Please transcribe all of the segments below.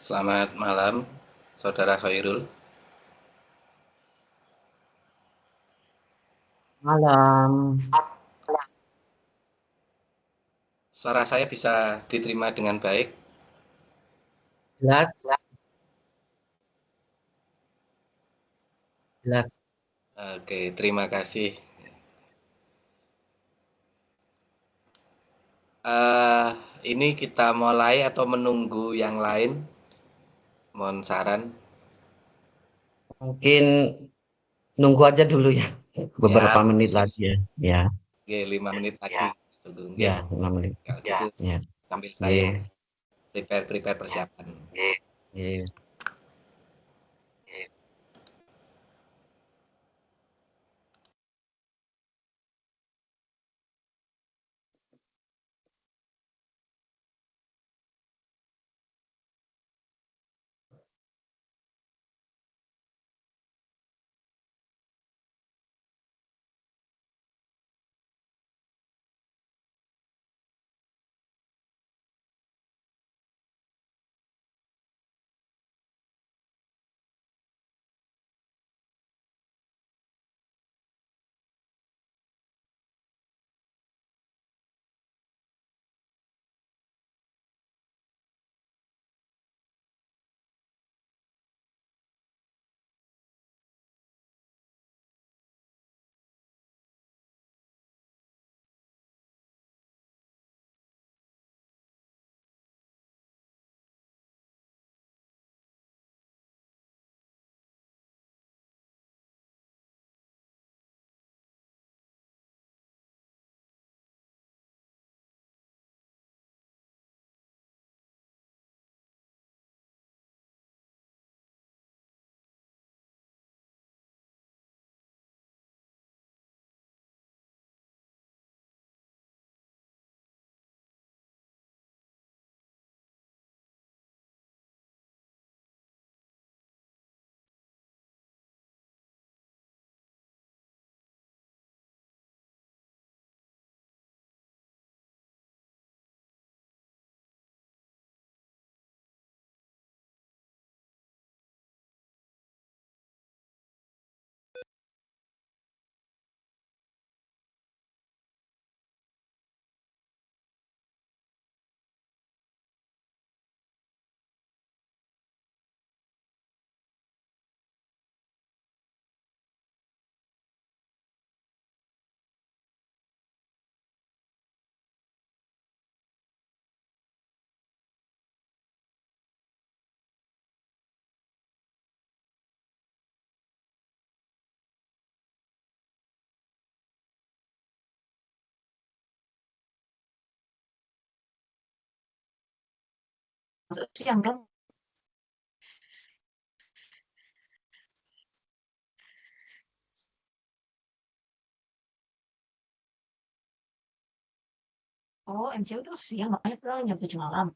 Selamat malam, Saudara Khairul. Malam, Suara saya bisa diterima dengan baik? jelas, jelas. Oke, terima kasih. Eh, ini kita mulai atau menunggu yang lain? Mohon saran. Mungkin nunggu aja dulu ya, beberapa Siap. menit lagi ya. Ya, Oke, 5 menit lagi. Tunggu, oke. ya, 5 menit. Kalau gitu Ya, sambil saya ya, prepare persiapan. ya. Siang kan? Oh, MCU itu siang, makanya pulang jam 7 malam.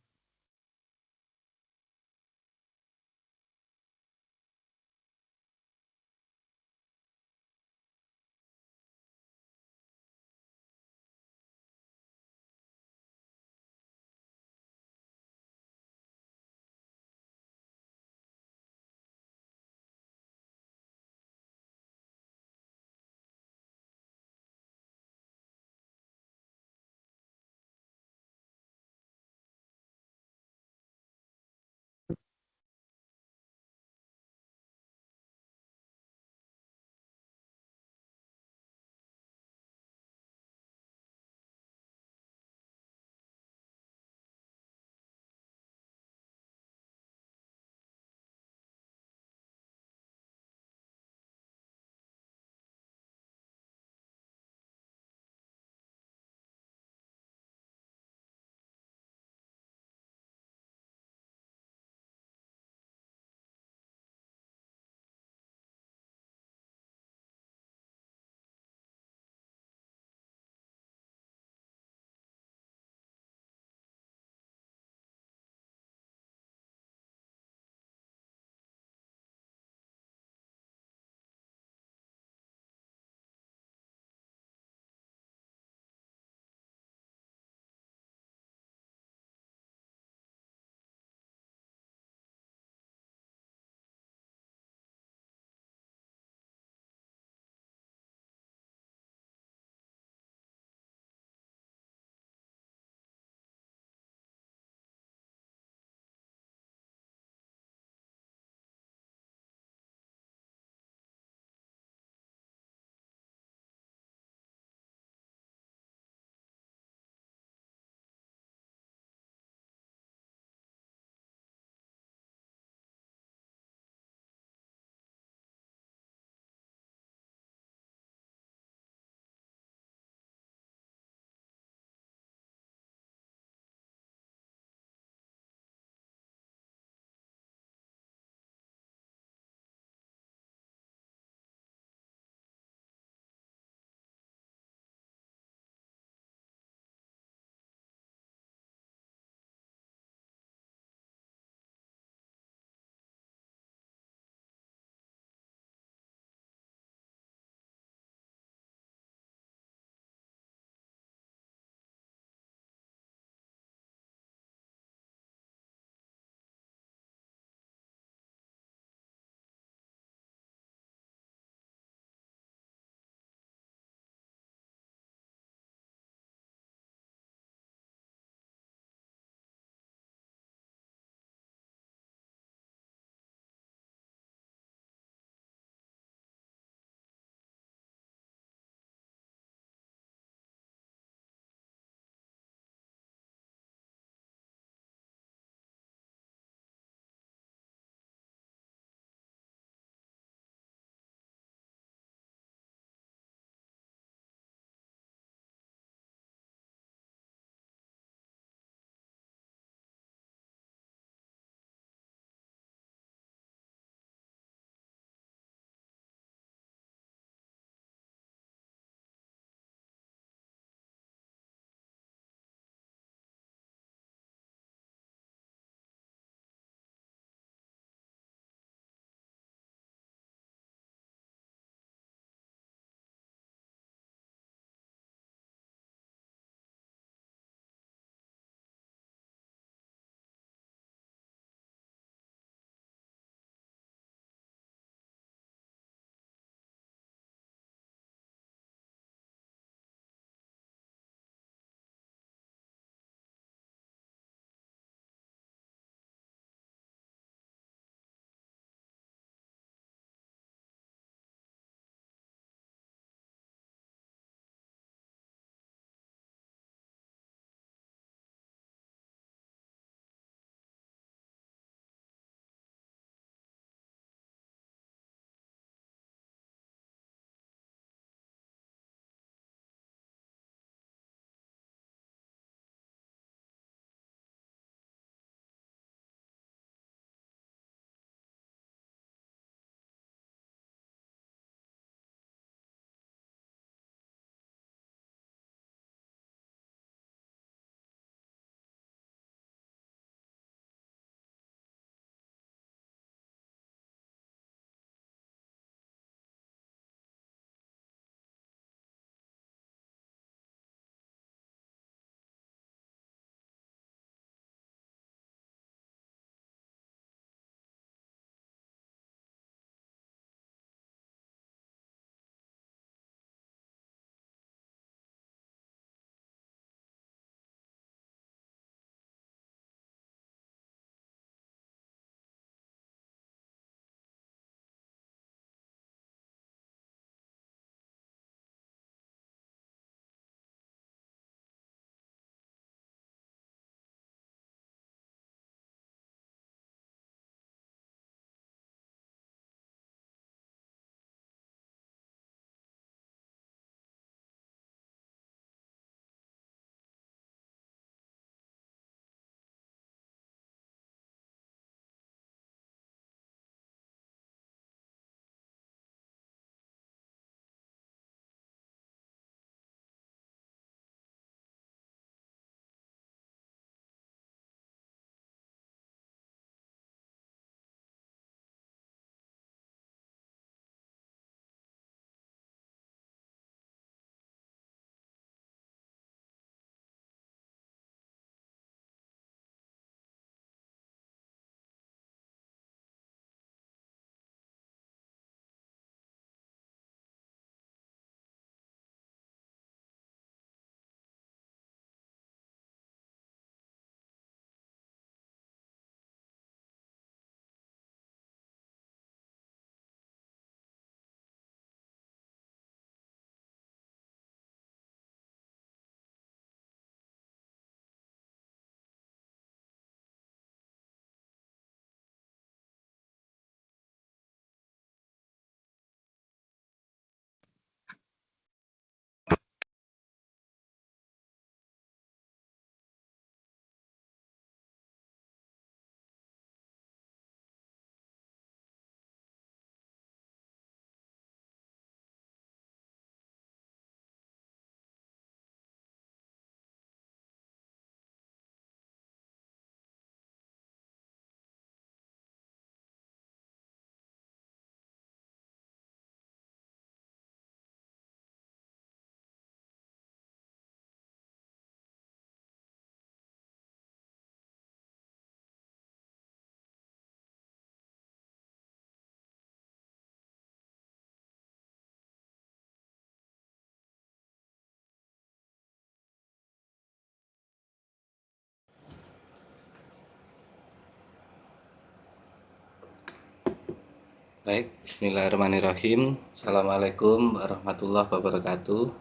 Baik, bismillahirrahmanirrahim. Assalamualaikum warahmatullahi wabarakatuh.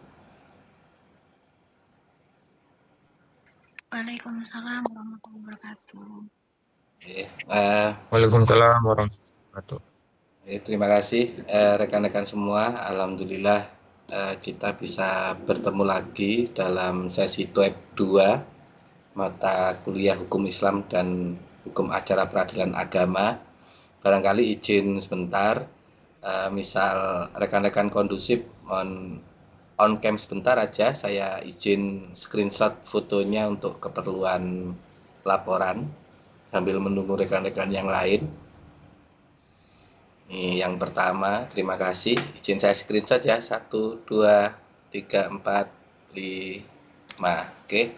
Waalaikumsalam warahmatullahi wabarakatuh. Waalaikumsalam warahmatullahi wabarakatuh. Terima kasih rekan-rekan semua. Alhamdulillah kita bisa bertemu lagi dalam sesi web 2 mata kuliah Hukum Islam dan Hukum Acara Peradilan Agama. Barangkali izin sebentar, misal rekan-rekan kondusif on cam sebentar aja, saya izin screenshot fotonya untuk keperluan laporan sambil menunggu rekan-rekan yang lain. Ini yang pertama, terima kasih. Izin saya screenshot ya, 1, 2, 3, 4, 5. Oke,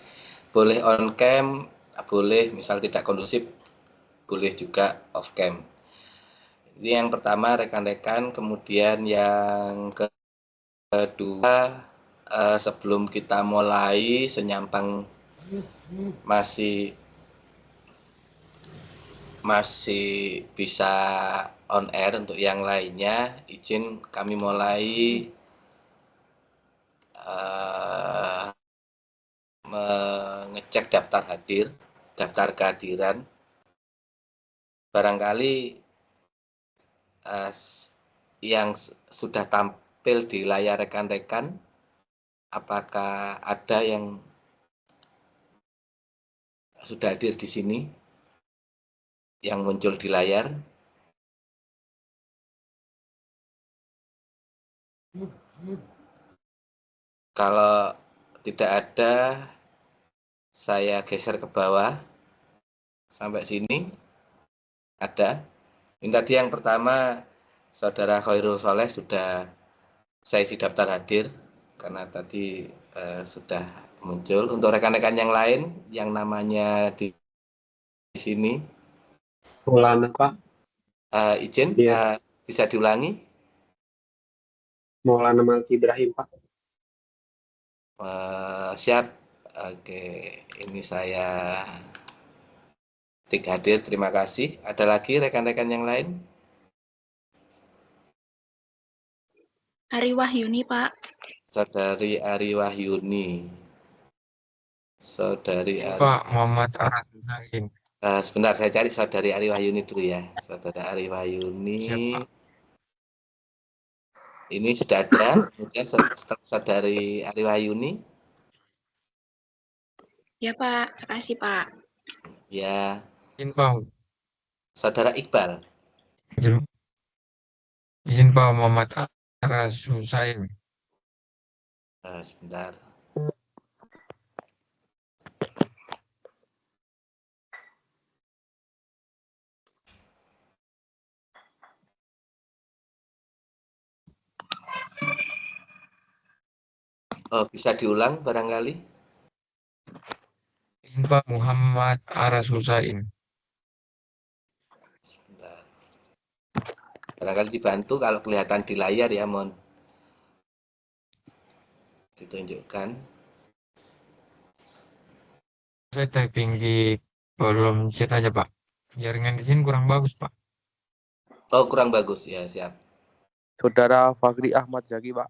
boleh on cam, boleh misal tidak kondusif, boleh juga off cam. Ini yang pertama rekan-rekan. Kemudian yang kedua, sebelum kita mulai senyampang masih bisa on air untuk yang lainnya, izin kami mulai mengecek daftar hadir, daftar kehadiran. Barangkali yang sudah tampil di layar rekan-rekan, apakah ada yang sudah hadir di sini yang muncul di layar? Kalau tidak ada, saya geser ke bawah sampai sini. Ada. Ini tadi yang pertama, Saudara Khairul Soleh sudah saya isi daftar hadir karena tadi sudah muncul. Untuk rekan-rekan yang lain yang namanya di sini, Maulana Pak. Izin Iya. bisa diulangi? Maulana Malki Ibrahim Pak. Siap. Oke, ini saya tik hadir, terima kasih. Ada lagi rekan-rekan yang lain? Ari Wahyuni, Pak. Saudari Ari Wahyuni. Saudari Ari. Pak Muhammad Arasusain. Sebentar, saya cari Saudari Ari Wahyuni dulu ya. Saudara Ari Wahyuni. Siap, Pak. Ini sudah ada. Kemudian Saudari Ari Wahyuni. Ya, Pak. Makasih, Pak. Ya. Izin Pak. Saudara Iqbal. Izin Pak Muhammad Arasusain. Sebentar. Oh, bisa diulang barangkali? Izin Pak Muhammad Arasusain. Sebentar. Barangkali dibantu kalau kelihatan di layar ya, mohon ditunjukkan. Saya typing di kolom chat aja, Pak. Jaringan di sini kurang bagus, Pak. Oh, kurang bagus ya, siap. Saudara Fagri Ahmad Zaki, Pak.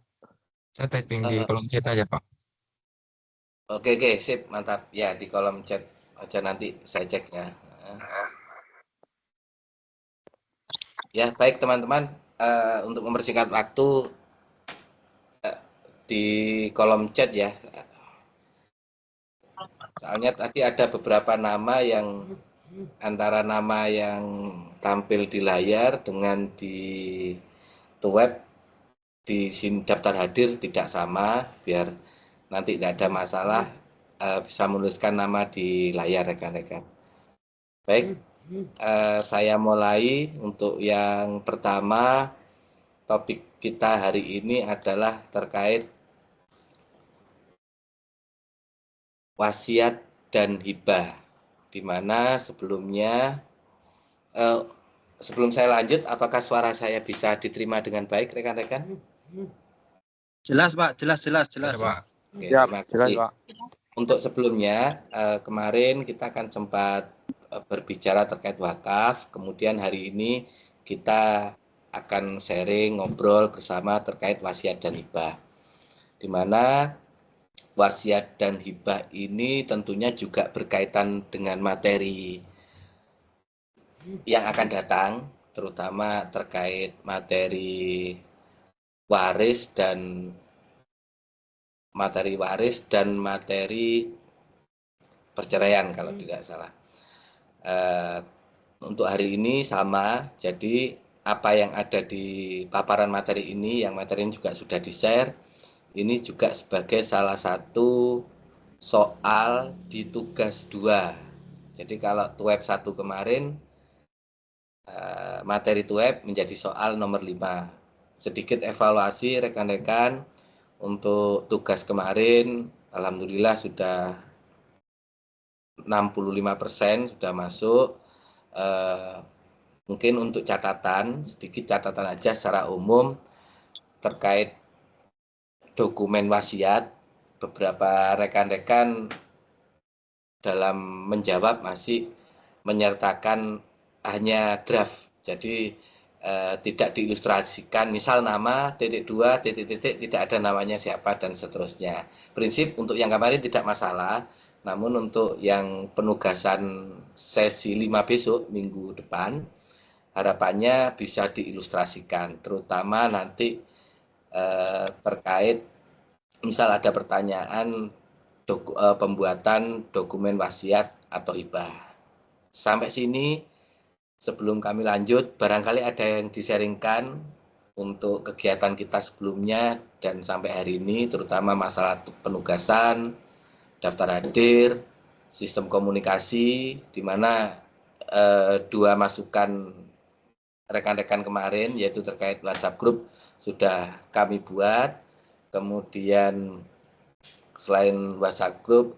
Saya typing di kolom chat aja, Pak. Oke, sip, mantap. Ya, di kolom chat aja nanti saya cek ya. Ya, baik teman-teman. Untuk mempersingkat waktu, di kolom chat ya. Soalnya tadi ada beberapa nama yang antara nama yang tampil di layar dengan di web di sini daftar hadir tidak sama, biar nanti tidak ada masalah, bisa menuliskan nama di layar rekan-rekan. Baik, saya mulai. Untuk yang pertama, topik kita hari ini adalah terkait wasiat dan hibah, di mana sebelumnya sebelum saya lanjut, apakah suara saya bisa diterima dengan baik rekan-rekan? Jelas Pak, jelas. Ya, Pak. Oke, Siap, terima jelas, kasih. Pak. Untuk sebelumnya, kemarin kita akan sempat berbicara terkait wakaf, kemudian hari ini kita akan sharing, ngobrol bersama terkait wasiat dan hibah. Di mana wasiat dan hibah ini tentunya juga berkaitan dengan materi yang akan datang, terutama terkait materi waris dan materi perceraian kalau tidak salah. Untuk hari ini sama, jadi apa yang ada di paparan materi ini, yang materi ini juga sudah di-share, ini juga sebagai salah satu soal di tugas 2. Jadi kalau TUEP 1 kemarin, materi TUEP menjadi soal nomor 5. Sedikit evaluasi rekan-rekan untuk tugas kemarin, alhamdulillah sudah 65% sudah masuk. Mungkin untuk catatan, sedikit catatan aja secara umum terkait dokumen wasiat, beberapa rekan-rekan dalam menjawab masih menyertakan hanya draft, jadi tidak diilustrasikan, misal nama, titik-2, titik-titik, tidak ada namanya siapa, dan seterusnya. Prinsip untuk yang kemarin tidak masalah, namun untuk yang penugasan sesi 5 besok, minggu depan, harapannya bisa diilustrasikan, terutama nanti terkait misal ada pertanyaan pembuatan dokumen wasiat atau hibah. Sampai sini sebelum kami lanjut, barangkali ada yang di-sharingkan untuk kegiatan kita sebelumnya dan sampai hari ini, terutama masalah penugasan, daftar hadir, sistem komunikasi, di mana 2 masukan rekan-rekan kemarin, yaitu terkait WhatsApp group sudah kami buat. Kemudian selain WhatsApp group,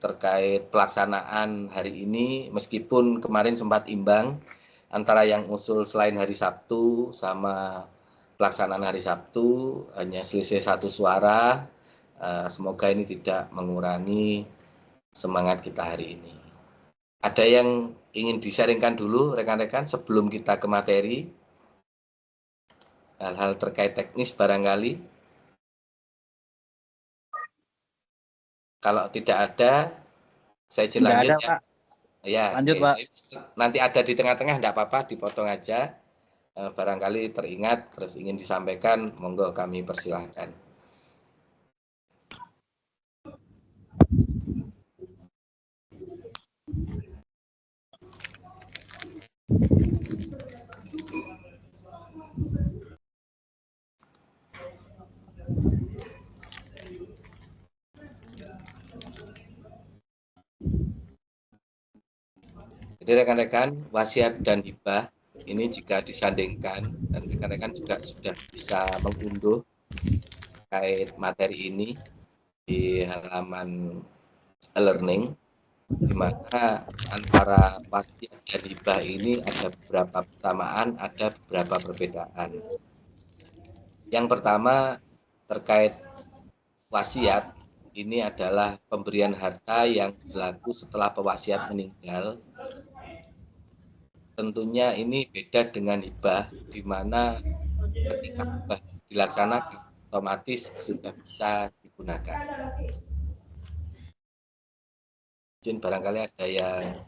terkait pelaksanaan hari ini, meskipun kemarin sempat imbang antara yang usul selain hari Sabtu sama pelaksanaan hari Sabtu, hanya selisih 1 suara. Semoga ini tidak mengurangi semangat kita hari ini. Ada yang ingin di-sharingkan dulu rekan-rekan sebelum kita ke materi? Hal-hal terkait teknis barangkali? Kalau tidak ada, saya izin Nggak lanjut ada, ya. Pak. Ya, Lanjut, oke. Pak. Nanti ada di tengah-tengah, enggak apa-apa, dipotong aja. Barangkali teringat terus ingin disampaikan, monggo kami persilahkan. Jadi rekan-rekan, wasiat dan hibah ini jika disandingkan, dan rekan-rekan juga sudah bisa mengunduh terkait materi ini di halaman e-learning, di mana antara wasiat dan hibah ini ada beberapa persamaan, ada beberapa perbedaan. Yang pertama terkait wasiat, ini adalah pemberian harta yang berlaku setelah pewasiat meninggal. Tentunya ini beda dengan hibah, di mana ketika hibah dilaksanakan otomatis sudah bisa digunakan. Mungkin barangkali ada yang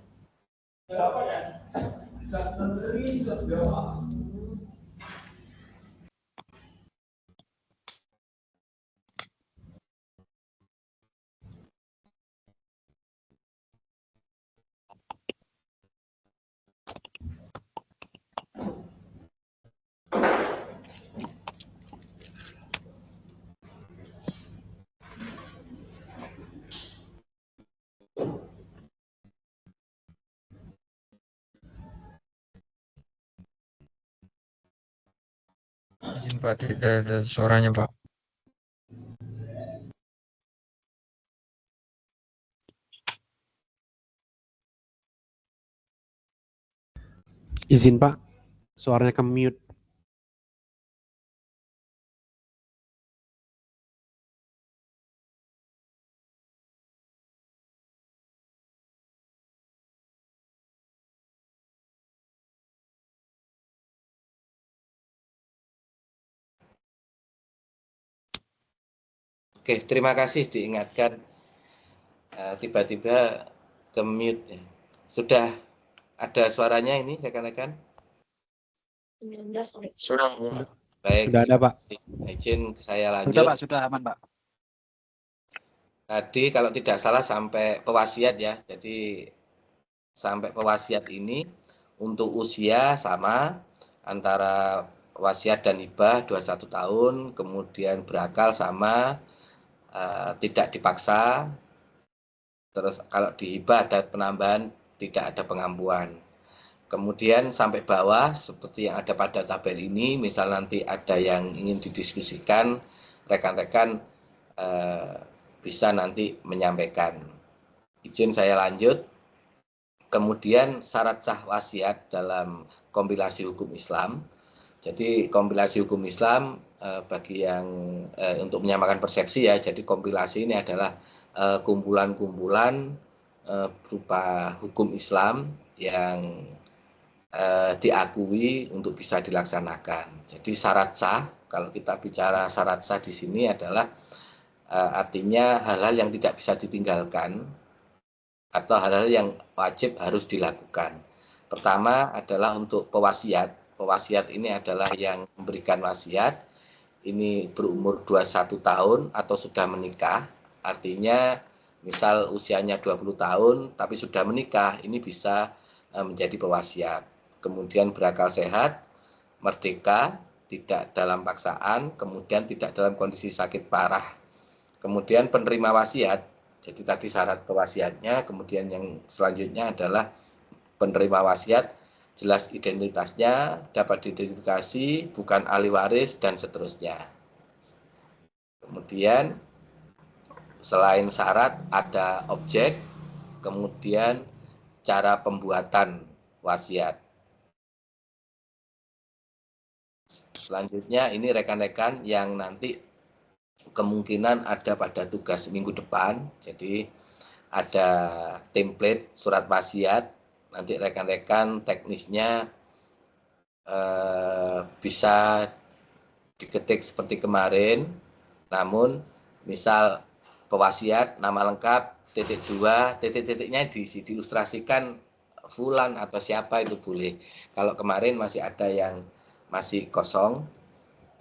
Izin Pak, tidak ada suaranya Pak. Izin Pak, suaranya ke mute. Oke, terima kasih diingatkan. Tiba-tiba ke mute. Ya. Sudah ada suaranya ini rekan-rekan? 19 oleh. Sudah. Baik, Sudah ada, Pak. izin saya Sudah lanjut. Pak, sudah aman Pak. Tadi kalau tidak salah sampai pewasiat ya. Jadi sampai pewasiat ini untuk usia sama antara wasiat dan hibah 21 tahun, kemudian berakal sama, tidak dipaksa. Terus kalau di hibah ada penambahan, tidak ada pengampuan. Kemudian sampai bawah seperti yang ada pada tabel ini, misal nanti ada yang ingin didiskusikan, rekan-rekan bisa nanti menyampaikan. Izin saya lanjut. Kemudian syarat sah wasiat dalam kompilasi hukum Islam. Jadi kompilasi hukum Islam bagi yang untuk menyamakan persepsi ya. Jadi kompilasi ini adalah kumpulan-kumpulan berupa hukum Islam yang diakui untuk bisa dilaksanakan. Jadi syarat sah, kalau kita bicara syarat sah di sini adalah artinya hal-hal yang tidak bisa ditinggalkan atau hal-hal yang wajib harus dilakukan. Pertama adalah untuk pewasiat. Pewasiat ini adalah yang memberikan wasiat, ini berumur 21 tahun atau sudah menikah, artinya misal usianya 20 tahun tapi sudah menikah, ini bisa menjadi pewasiat. Kemudian berakal sehat, merdeka, tidak dalam paksaan, kemudian tidak dalam kondisi sakit parah. Kemudian penerima wasiat, jadi tadi syarat pewasiatnya, kemudian yang selanjutnya adalah penerima wasiat, jelas identitasnya, dapat diidentifikasi, bukan ahli waris, dan seterusnya. Kemudian selain syarat ada objek, kemudian cara pembuatan wasiat. Selanjutnya ini rekan-rekan yang nanti kemungkinan ada pada tugas minggu depan. Jadi ada template surat wasiat. Nanti rekan-rekan teknisnya bisa diketik seperti kemarin. Namun misal pewasiat nama lengkap .2 titik-titiknya diilustrasikan fulan atau siapa itu boleh. Kalau kemarin masih ada yang masih kosong.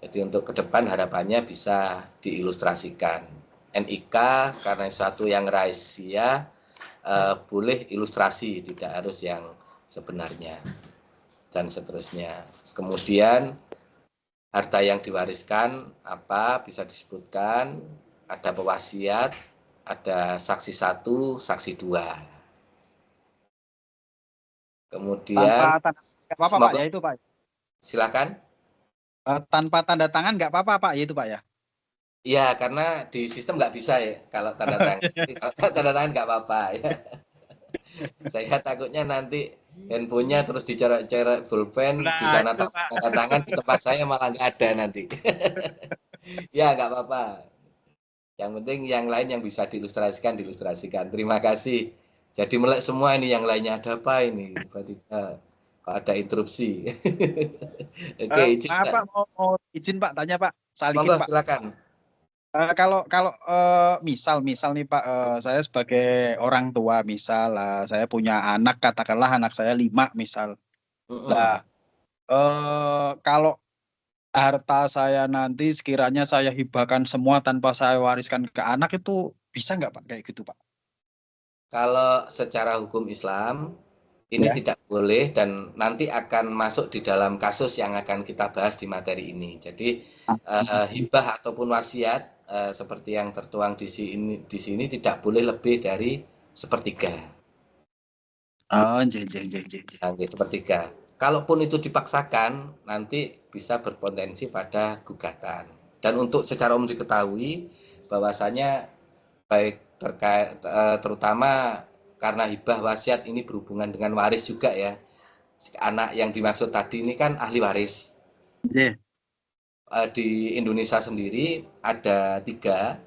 Jadi untuk ke depan harapannya bisa diilustrasikan. NIK karena sesuatu yang rahasia boleh ilustrasi, tidak harus yang sebenarnya dan seterusnya. Kemudian harta yang diwariskan apa bisa disebutkan, ada pewasiat, ada saksi 1, saksi 2. Kemudian Tanpa nggak apa-apa Pak ya itu Pak. Silakan. Tanpa tanda tangan nggak apa-apa Pak ya itu Pak ya. Iya, karena di sistem nggak bisa ya kalau tanda tangan. Kalau tanda tangan nggak apa-apa ya. Saya takutnya nanti handphonenya terus dicoret-coret pulpen, di sana tanda tangan, di tempat saya malah nggak ada nanti. Ya, nggak apa-apa. Yang penting yang lain yang bisa diilustrasikan. Terima kasih. Jadi melek semua ini, yang lainnya ada apa ini? Tiba-tiba kok ada interupsi. Oke, izin. Pak mau izin Pak tanya Pak. Salikin Monggo, Pak. silakan. Kalau misal nih Pak, saya sebagai orang tua misal saya punya anak, katakanlah anak saya 5 misal. Nah, kalau harta saya nanti sekiranya saya hibahkan semua tanpa saya wariskan ke anak, itu bisa nggak Pak kayak gitu Pak? Kalau secara hukum Islam ini Ya. tidak boleh dan nanti akan masuk di dalam kasus yang akan kita bahas di materi ini. Jadi hibah ataupun wasiat seperti yang tertuang di sini tidak boleh lebih dari sepertiga. Oh, Sepertiga. Kalaupun itu dipaksakan, nanti bisa berpotensi pada gugatan. Dan untuk secara umum diketahui bahwasanya baik terkait terutama karena hibah wasiat ini berhubungan dengan waris juga ya. Anak yang dimaksud tadi ini kan ahli waris. Yeah. Di Indonesia sendiri ada tiga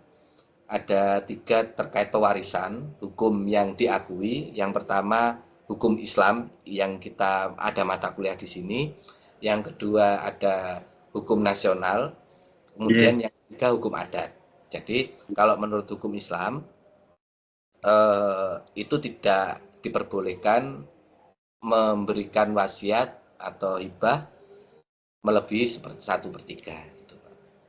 terkait pewarisan hukum yang diakui. Yang pertama hukum Islam yang kita ada mata kuliah di sini. Yang kedua ada hukum nasional. Kemudian yang ketiga hukum adat. Jadi kalau menurut hukum Islam itu tidak diperbolehkan memberikan wasiat atau hibah melebihi 1/3. Gitu.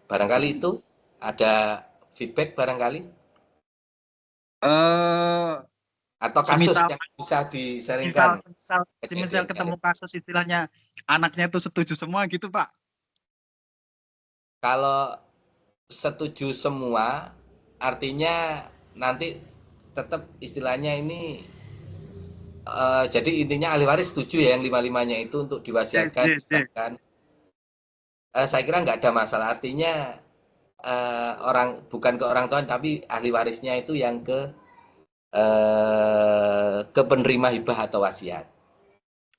Barangkali itu ada feedback barangkali atau kasus Semisal yang bisa disaringkan. semisal ketemu kasus istilahnya anaknya itu setuju semua gitu Pak. Kalau setuju semua artinya nanti tetap istilahnya ini jadi intinya ahli waris setuju ya yang 5-5-nya itu untuk diwasiatkan. Saya kira nggak ada masalah, artinya bukan ke orang tua tapi ahli warisnya itu yang ke penerima hibah atau wasiat.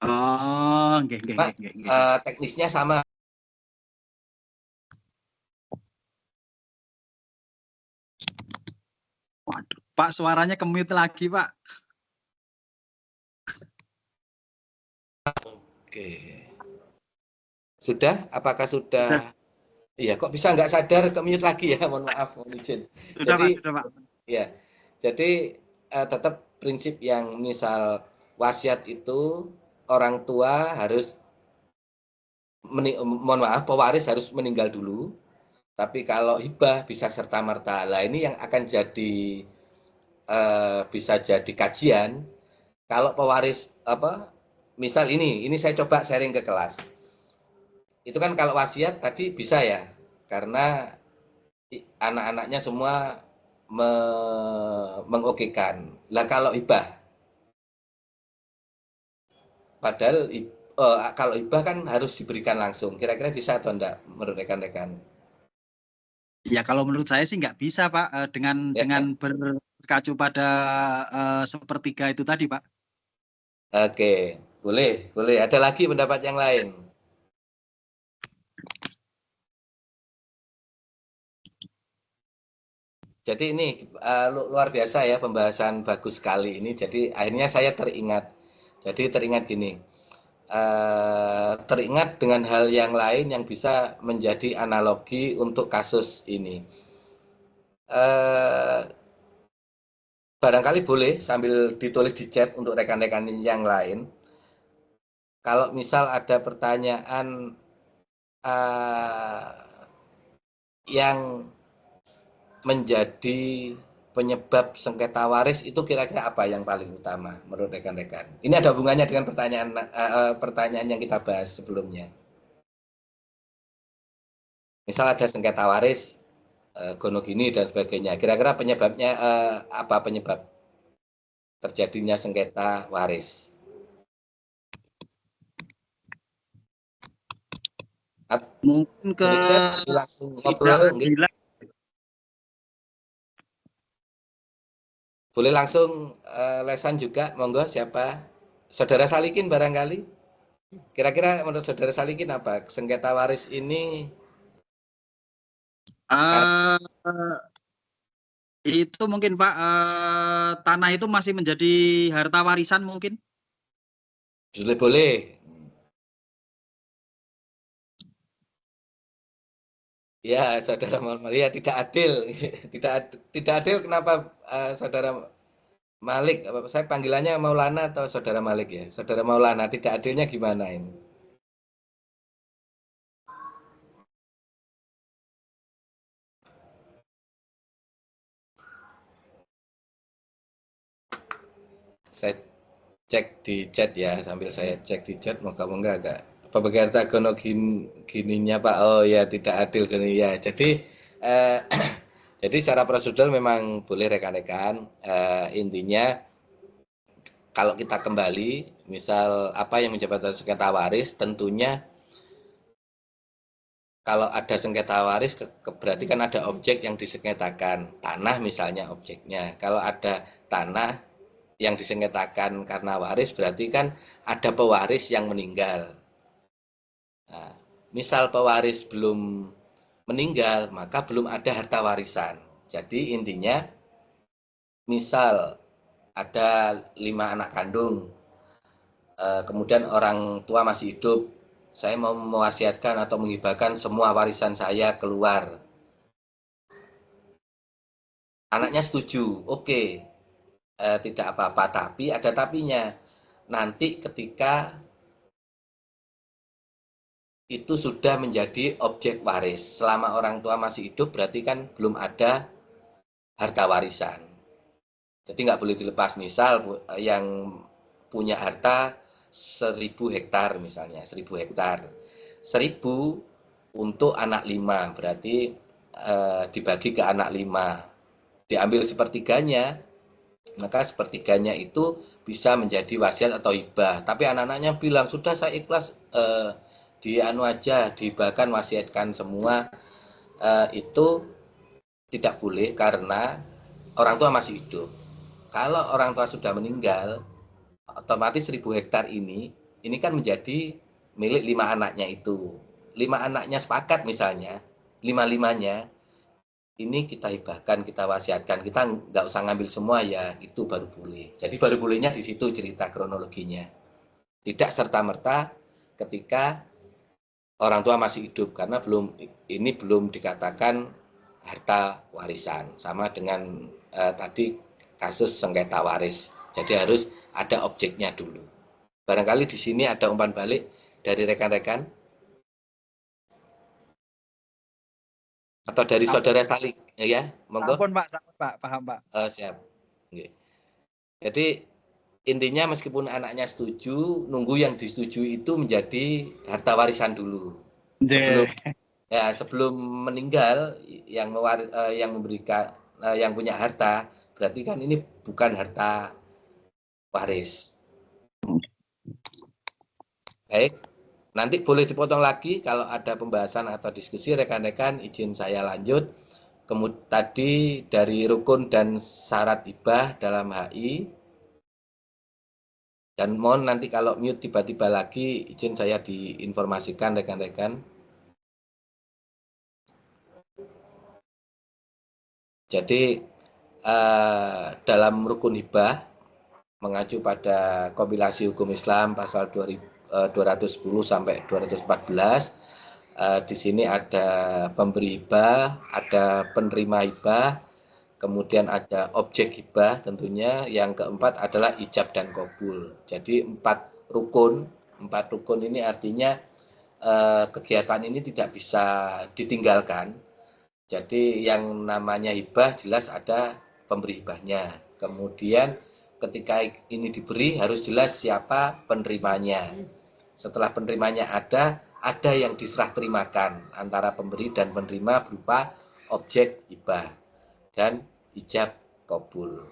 Oh, teknisnya sama. Waduh, Pak suaranya ke-mute lagi Pak. Oke. Sudah? Apakah sudah? Iya, kok bisa nggak sadar ke-mute lagi ya? Mohon maaf, mohon izin. Jadi, Pak. Ya, jadi tetap prinsip yang misal wasiat itu orang tua harus mohon maaf, pewaris harus meninggal dulu. Tapi kalau hibah bisa serta merta. Lah ini yang akan jadi bisa jadi kajian. Kalau pewaris misal ini saya coba sharing ke kelas. Itu kan kalau wasiat tadi bisa ya, karena anak-anaknya semua mengokekan. Lah kalau hibah, padahal kalau hibah kan harus diberikan langsung. Kira-kira bisa atau enggak menurut rekan-rekan? Ya kalau menurut saya sih nggak bisa Pak, dengan berkacu pada 1/3 itu tadi Pak. Oke, boleh. Ada lagi pendapat yang lain? Jadi ini luar biasa ya, pembahasan bagus sekali ini. Jadi akhirnya saya teringat. Jadi teringat gini, teringat dengan hal yang lain yang bisa menjadi analogi untuk kasus ini. Barangkali boleh sambil ditulis di chat untuk rekan-rekan yang lain. Kalau misal ada pertanyaan yang menjadi penyebab sengketa waris itu kira-kira apa yang paling utama menurut rekan-rekan? Ini ada hubungannya dengan pertanyaan yang kita bahas sebelumnya. Misal ada sengketa waris, gonogini dan sebagainya. Kira-kira penyebabnya apa penyebab terjadinya sengketa waris? Mungkin ke langsung ngobrol. Boleh langsung lesan juga, monggo siapa? Saudara Salikin barangkali. Kira-kira menurut Saudara Salikin apa? Sengketa waris ini? Itu mungkin Pak, tanah itu masih menjadi harta warisan mungkin? Boleh. Ya, Saudara Malia tidak adil. tidak adil kenapa Saudara Malik? Saya panggilannya Maulana atau Saudara Malik ya? Saudara Maulana, tidak adilnya gimana ini? Saya cek di chat ya, sambil saya cek di chat, moga-moga agak Pebegarta gono gininya Pak. Oh ya, tidak adil gini ya. Jadi jadi secara prosedur memang boleh rekan-rekan, intinya kalau kita kembali misal apa yang menjadi sengketa waris, tentunya kalau ada sengketa waris berarti kan ada objek yang disengketakan, tanah misalnya objeknya. Kalau ada tanah yang disengketakan karena waris berarti kan ada pewaris yang meninggal. Nah, misal pewaris belum meninggal, maka belum ada harta warisan. Jadi intinya, misal ada 5 anak kandung, kemudian orang tua masih hidup, saya mau mewasiatkan atau menghibahkan semua warisan saya keluar. Anaknya setuju, oke, tidak apa-apa, tapi ada tapinya. Nanti ketika itu sudah menjadi objek waris, selama orang tua masih hidup berarti kan belum ada harta warisan. Jadi nggak boleh dilepas. Misal yang punya harta 1.000 hektar misalnya, 1.000 hektar. 1.000 untuk anak 5, berarti dibagi ke anak 5. Diambil sepertiganya, maka sepertiganya itu bisa menjadi wasiat atau hibah. Tapi anak-anaknya bilang, sudah saya ikhlas, di anu aja, dihibahkan, wasiatkan semua. Itu tidak boleh karena orang tua masih hidup. Kalau orang tua sudah meninggal, otomatis 1.000 hektar ini kan menjadi milik 5 anaknya itu. 5 anaknya sepakat misalnya, 5-5-nya ini kita hibahkan, kita wasiatkan, kita nggak usah ngambil semua ya, itu baru boleh. Jadi baru bolehnya di situ cerita kronologinya. Tidak serta-merta ketika orang tua masih hidup, karena ini belum dikatakan harta warisan. Sama dengan tadi kasus sengketa waris. Jadi harus ada objeknya dulu. Barangkali di sini ada umpan balik dari rekan-rekan atau dari saudara Salik, ya, monggo. Sampun Pak, paham Pak. Siap. Jadi intinya meskipun anaknya setuju, nunggu yang disetujui itu menjadi harta warisan dulu. Sebelum meninggal yang memberikan yang punya harta, berarti kan ini bukan harta waris. Baik, nanti boleh dipotong lagi kalau ada pembahasan atau diskusi rekan-rekan, izin saya lanjut. Kemudian tadi dari rukun dan syarat hibah dalam HI. Dan mohon nanti kalau mute tiba-tiba lagi, izin saya diinformasikan rekan-rekan. Jadi dalam rukun hibah mengacu pada kompilasi hukum Islam pasal 210 sampai 214, di sini ada pemberi hibah, ada penerima hibah, kemudian ada objek hibah tentunya. Yang keempat adalah ijab dan qabul. Jadi 4 rukun ini artinya kegiatan ini tidak bisa ditinggalkan. Jadi yang namanya hibah jelas ada pemberi hibahnya. Kemudian ketika ini diberi harus jelas siapa penerimanya. Setelah penerimanya ada yang diserah terimakan antara pemberi dan penerima berupa objek hibah dan ijab qabul.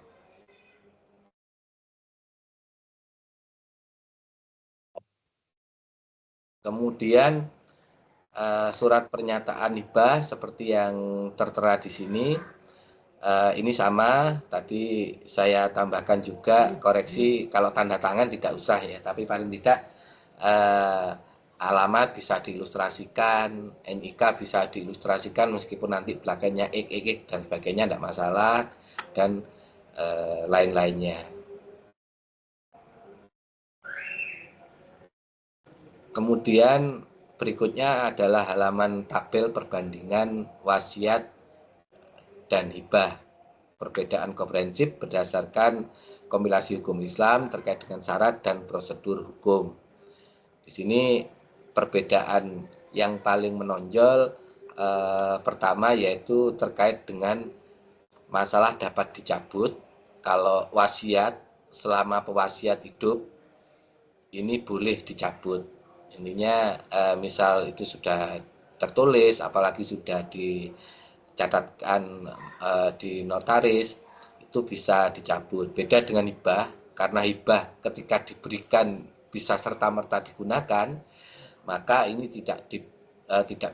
Kemudian surat pernyataan hibah seperti yang tertera di sini. Ini sama, tadi saya tambahkan juga koreksi, kalau tanda tangan tidak usah ya, tapi paling tidak alamat bisa diilustrasikan, NIK bisa diilustrasikan meskipun nanti belakangnya ek dan sebagainya tidak masalah, dan lain-lainnya. Kemudian berikutnya adalah halaman tabel perbandingan wasiat dan hibah, perbedaan komprehensif berdasarkan kompilasi hukum Islam terkait dengan syarat dan prosedur hukum. Di sini perbedaan yang paling menonjol pertama yaitu terkait dengan masalah dapat dicabut. Kalau wasiat selama pewasiat hidup ini boleh dicabut. Intinya misal itu sudah tertulis, apalagi sudah dicatatkan di notaris, itu bisa dicabut. Beda dengan hibah, karena hibah ketika diberikan bisa serta-merta digunakan, maka ini tidak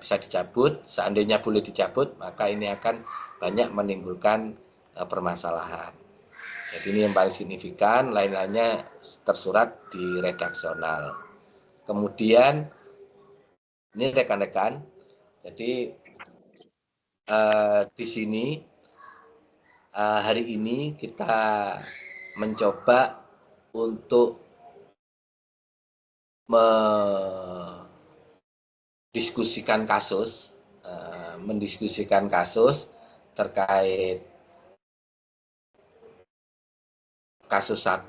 bisa dicabut. Seandainya boleh dicabut, maka ini akan banyak menimbulkan permasalahan. Jadi ini yang paling signifikan, lain-lainnya tersurat di redaksional. Kemudian ini rekan-rekan, jadi di sini hari ini kita mencoba untuk mendiskusikan kasus terkait kasus 1,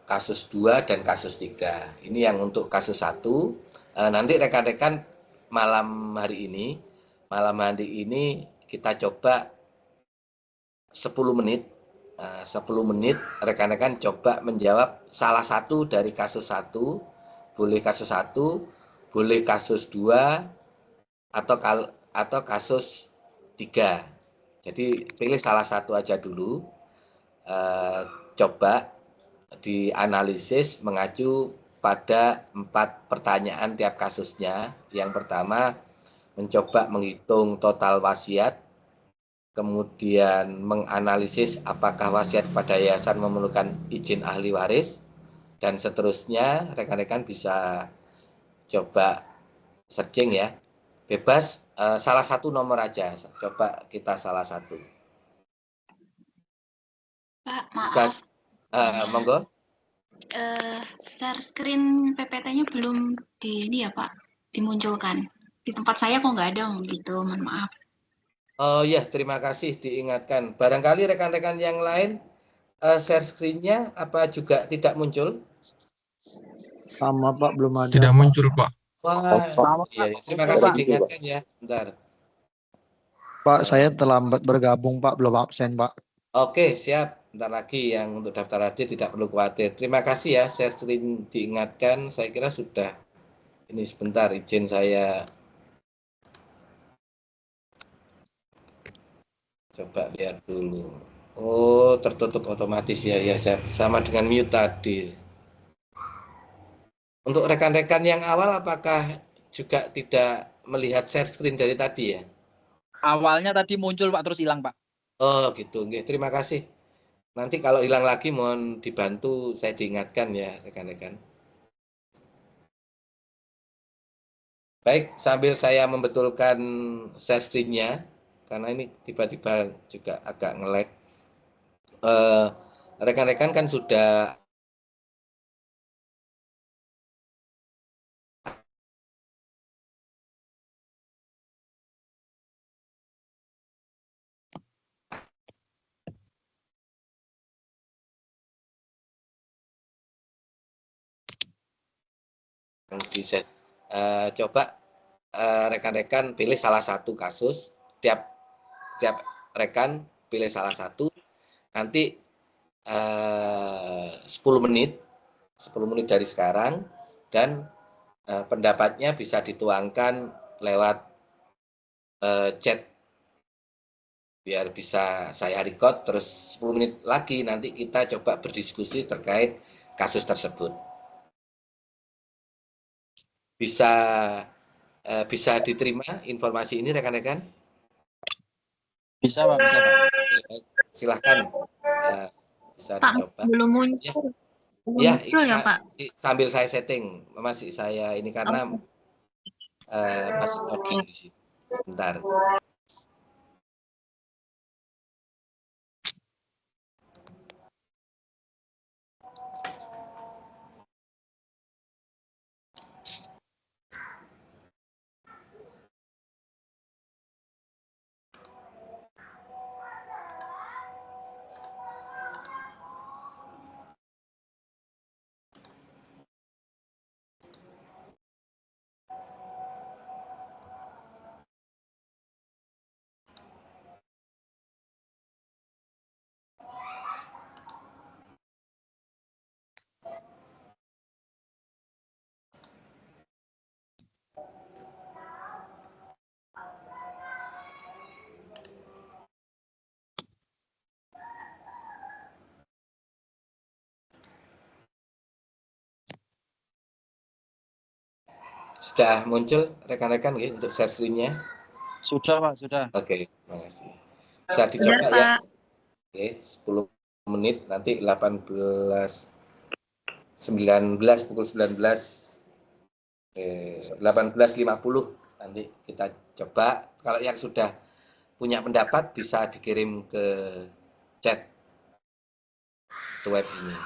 kasus 2, dan kasus 3. Ini yang untuk kasus 1. Nanti rekan-rekan malam hari ini kita coba 10 menit. 10 menit rekan-rekan coba menjawab salah satu dari kasus 1, boleh kasus 1, boleh kasus 2, atau kasus 3. Jadi pilih salah satu aja dulu. Coba dianalisis mengacu pada 4 pertanyaan tiap kasusnya. Yang pertama, mencoba menghitung total wasiat, kemudian menganalisis apakah wasiat pada yayasan memerlukan izin ahli waris, dan seterusnya. Rekan-rekan bisa coba searching ya, bebas, salah satu nomor aja, coba kita salah satu. Pak, Bisa, maaf. monggo. Share screen PPT-nya belum ini ya Pak, dimunculkan. Di tempat saya kok nggak ada gitu, mohon maaf. Oh ya, terima kasih diingatkan. Barangkali rekan-rekan yang lain share screen-nya apa juga tidak muncul? Sama Pak, belum ada. Tidak muncul, Pak. Wah, iya, terima kasih diingatkan ya. Bentar. Pak, saya terlambat bergabung Pak, belum absen Pak. Oke, siap. Bentar lagi yang untuk daftar hadir tidak perlu khawatir. Terima kasih ya, share screen diingatkan. Saya kira sudah. Ini sebentar, izin saya coba lihat dulu. Oh, tertutup otomatis ya. Ya, sama dengan mute tadi. Untuk rekan-rekan yang awal, apakah juga tidak melihat share screen dari tadi ya? Awalnya tadi muncul Pak, terus hilang Pak. Oh gitu, oke, terima kasih. Nanti kalau hilang lagi mohon dibantu, saya diingatkan ya rekan-rekan. Baik, sambil saya membetulkan share screen-nya, karena ini tiba-tiba juga agak nge-lag. Rekan-rekan kan sudah coba rekan-rekan pilih salah satu kasus, tiap rekan pilih salah satu, nanti 10 menit dari sekarang, dan pendapatnya bisa dituangkan lewat chat, biar bisa saya record, terus 10 menit lagi nanti kita coba berdiskusi terkait kasus tersebut. Bisa diterima informasi ini rekan-rekan? Bisa Pak, bisa Pak. Silahkan, bisa Pak, dicoba. belum muncul. Ya, Muncul ya Pak. sambil saya setting, masih saya ini karena masih loading di sini. Bentar. Sudah muncul rekan-rekan untuk share screen-nya? Sudah Pak, sudah. Oke, terima kasih. Bisa dicoba ya. Oke, 10 menit, nanti 19 pukul 19, 18.50 nanti kita coba. Kalau yang sudah punya pendapat bisa dikirim ke chat web ini.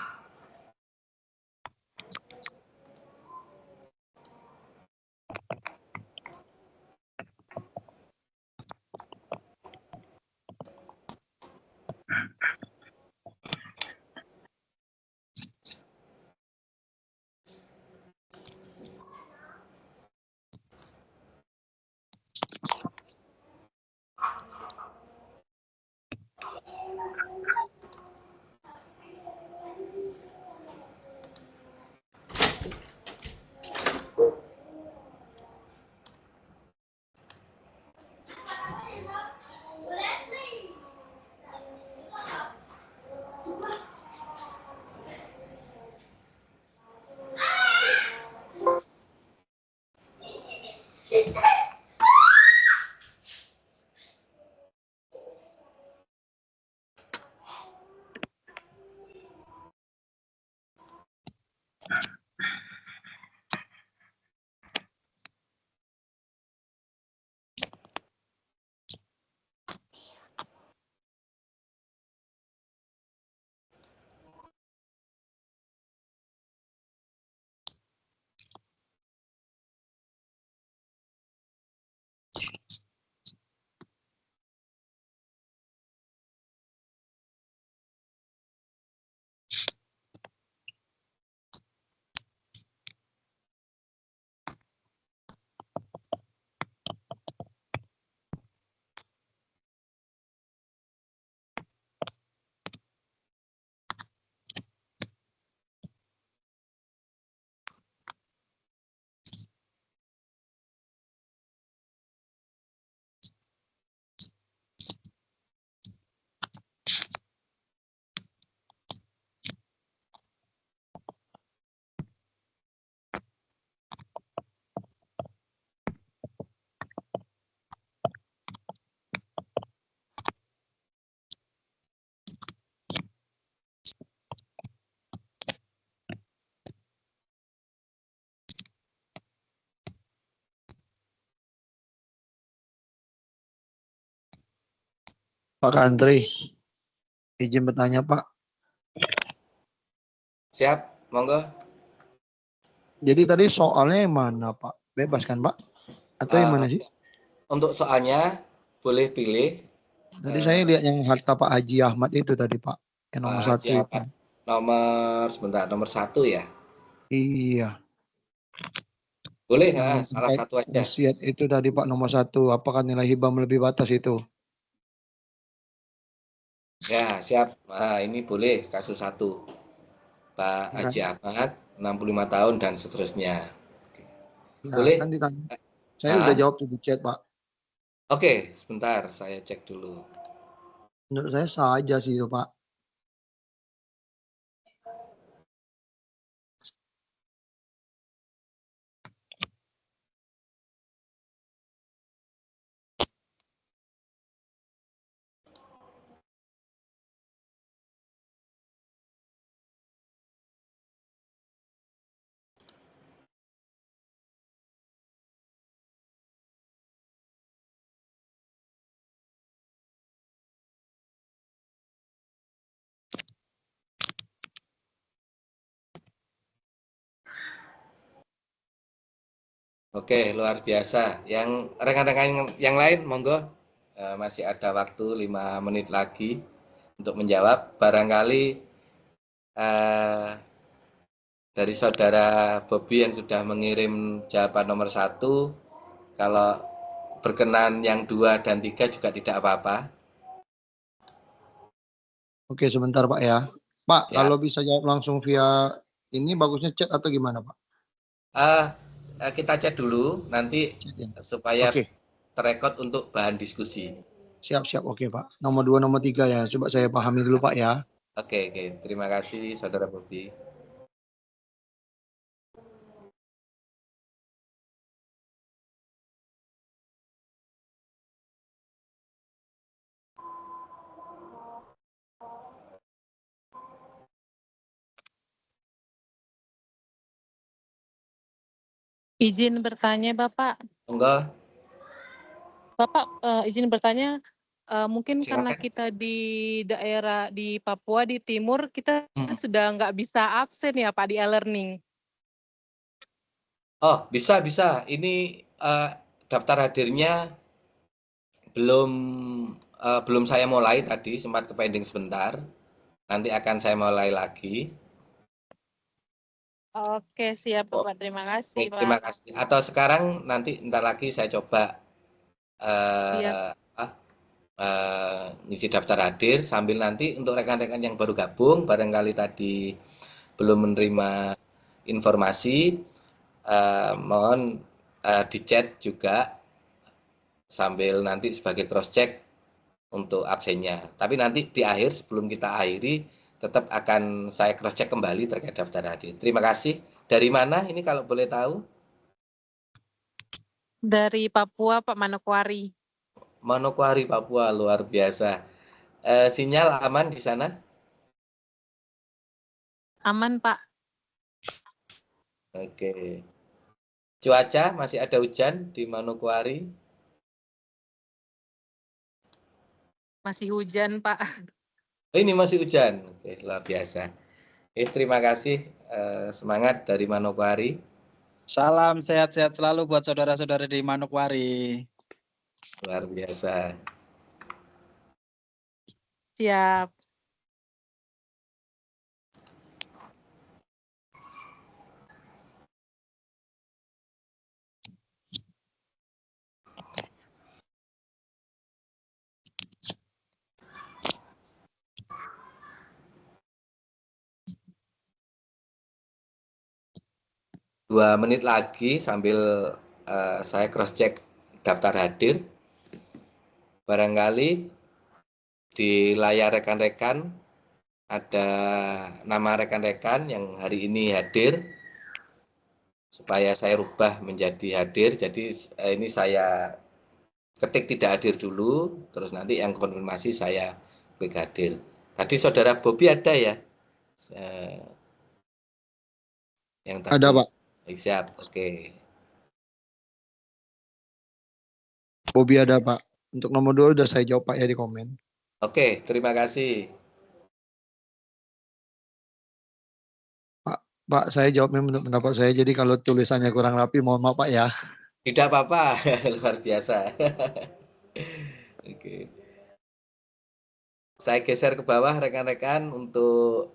Pak Kantri, izin bertanya Pak. Siap, monggo. Jadi tadi soalnya yang mana Pak? Bebas kan Pak? Atau yang mana sih? Untuk soalnya boleh pilih. Tadi saya lihat yang harta Pak Haji Ahmad itu tadi Pak. Yang nomor Pak satu Haji itu. Ahmad. Nomor 1 ya. Iya. Boleh, Yang salah satu aja. wasiat itu tadi Pak nomor 1. Apakah nilai hibah melebihi batas itu? Ya, siap. Ini boleh kasus 1. Pak Haji Ahmad, 65 tahun dan seterusnya. Ya, Boleh? kan ditanya. Saya udah jawab di chat Pak. Oke, sebentar saya cek dulu. Menurut saya sah aja sih itu Pak. Oke, luar biasa. Yang rekan-rekan yang lain, monggo. Masih ada waktu 5 menit lagi untuk menjawab. Barangkali dari saudara Bobby yang sudah mengirim jawaban nomor 1, kalau berkenan yang 2 dan 3 juga tidak apa-apa. Oke, sebentar Pak ya. Pak, Siap. kalau bisa jawab langsung via ini bagusnya chat atau gimana Pak? Kita chat dulu nanti supaya terekod untuk bahan diskusi. Siap, oke Pak. Nomor 2, nomor 3 ya. Coba saya pahami dulu Pak ya. Oke. Terima kasih saudara Bobby. Izin bertanya Bapak. Monggo. Bapak izin bertanya, mungkin Silakan. karena kita di daerah di Papua di timur, kita sudah nggak bisa absen ya Pak di e-learning. Oh, bisa. Ini daftar hadirnya belum saya mulai tadi, sempat ke pending sebentar. Nanti akan saya mulai lagi. Oke, siap Bapak. Terima kasih, Pak. Terima kasih. Atau sekarang nanti ntar lagi saya coba ngisi daftar hadir sambil nanti untuk rekan-rekan yang baru gabung barangkali tadi belum menerima informasi, mohon di chat juga sambil nanti sebagai cross check untuk absennya. Tapi nanti di akhir sebelum kita akhiri tetap akan saya cross check kembali terkait daftar hadir. Terima kasih. Dari mana ini kalau boleh tahu? Dari Papua, Pak Manokwari. Manokwari, Papua, luar biasa. Sinyal aman di sana? Aman, Pak. Oke. Cuaca masih ada hujan di Manokwari? Masih hujan, Pak. Ini masih hujan. Oke, luar biasa. Terima kasih. Semangat dari Manokwari. Salam sehat-sehat selalu buat saudara-saudara di Manokwari. Luar biasa. Siap. Dua menit lagi sambil saya cross check daftar hadir. Barangkali di layar rekan-rekan ada nama rekan-rekan yang hari ini hadir. Supaya saya rubah menjadi hadir. Jadi ini saya ketik tidak hadir dulu, terus nanti yang konfirmasi saya klik hadir. Tadi saudara Bobby ada ya? Yang tadi. Ada Pak. Siap, oke. Bobby ada Pak. Untuk nomor 2 udah saya jawab Pak ya di komen. Oke, terima kasih. Pak, saya jawabnya menurut pendapat saya. Jadi kalau tulisannya kurang rapi, mohon maaf Pak ya. Tidak apa-apa, luar biasa. Oke. Saya geser ke bawah rekan-rekan untuk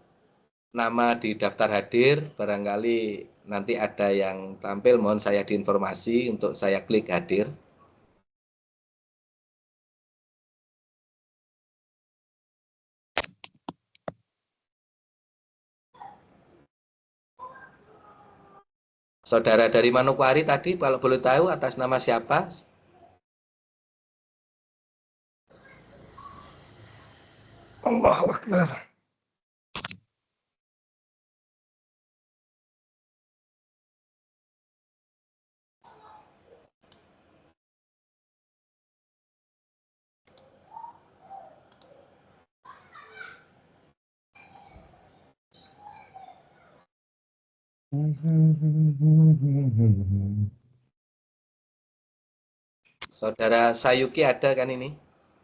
nama di daftar hadir. Barangkali nanti ada yang tampil, mohon saya diinformasi untuk saya klik hadir. Saudara dari Manokwari tadi, kalau boleh tahu atas nama siapa? Allahu Akbar. Saudara Sayuki ada kan ini?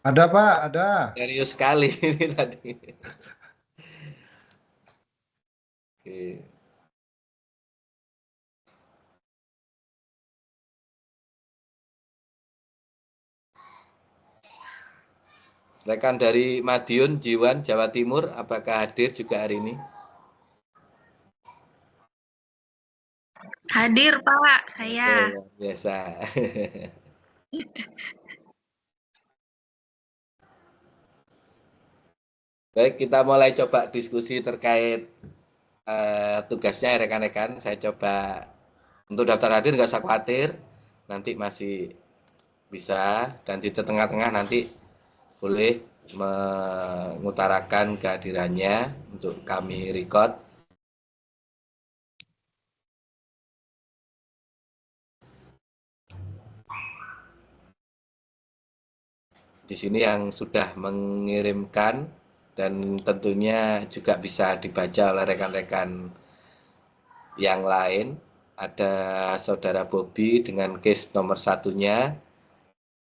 Ada Pak, ada. Serius sekali ini tadi. Oke. Rekan dari Madiun, Jiwan, Jawa Timur, apakah hadir juga hari ini? Hadir Pak, saya. Luar biasa. Baik, kita mulai coba diskusi terkait tugasnya rekan-rekan. Saya coba untuk daftar hadir nggak usah khawatir, nanti masih bisa, dan di tengah-tengah nanti boleh mengutarakan kehadirannya untuk kami record. Di sini yang sudah mengirimkan dan tentunya juga bisa dibaca oleh rekan-rekan yang lain. Ada saudara Bobby dengan case nomor satunya,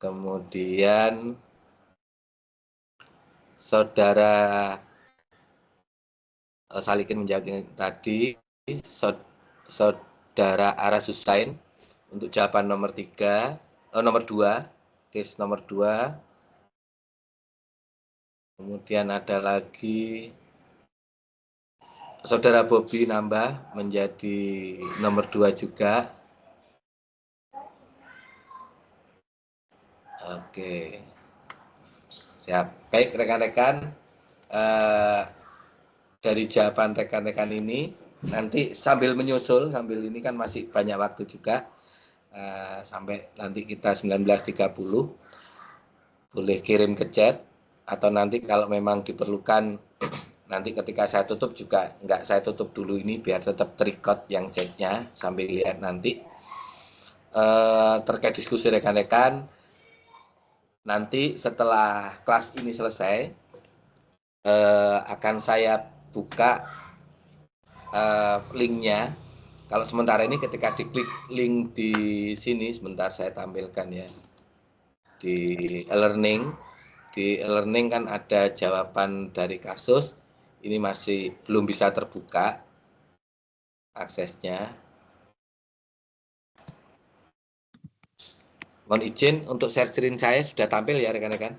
kemudian saudara Salikin menjawab yang tadi, saudara Aras Husain untuk jawaban nomor 2, case nomor 2. Kemudian ada lagi saudara Bobby nambah menjadi nomor 2 juga. Oke. Siap. Baik rekan-rekan, dari jawaban rekan-rekan ini nanti sambil menyusul, sambil ini kan masih banyak waktu juga, sampai nanti kita 19.30, boleh kirim ke chat, atau nanti kalau memang diperlukan nanti ketika saya tutup juga enggak saya tutup dulu ini biar tetap terrecord yang chatnya sambil lihat nanti. Terkait diskusi rekan-rekan, nanti setelah kelas ini selesai akan saya buka linknya. Kalau sementara ini ketika diklik link di sini, sebentar saya tampilkan ya, di e-learning. Di e-learning kan ada jawaban dari kasus, ini masih belum bisa terbuka aksesnya. Mohon izin untuk share screen saya sudah tampil ya rekan-rekan.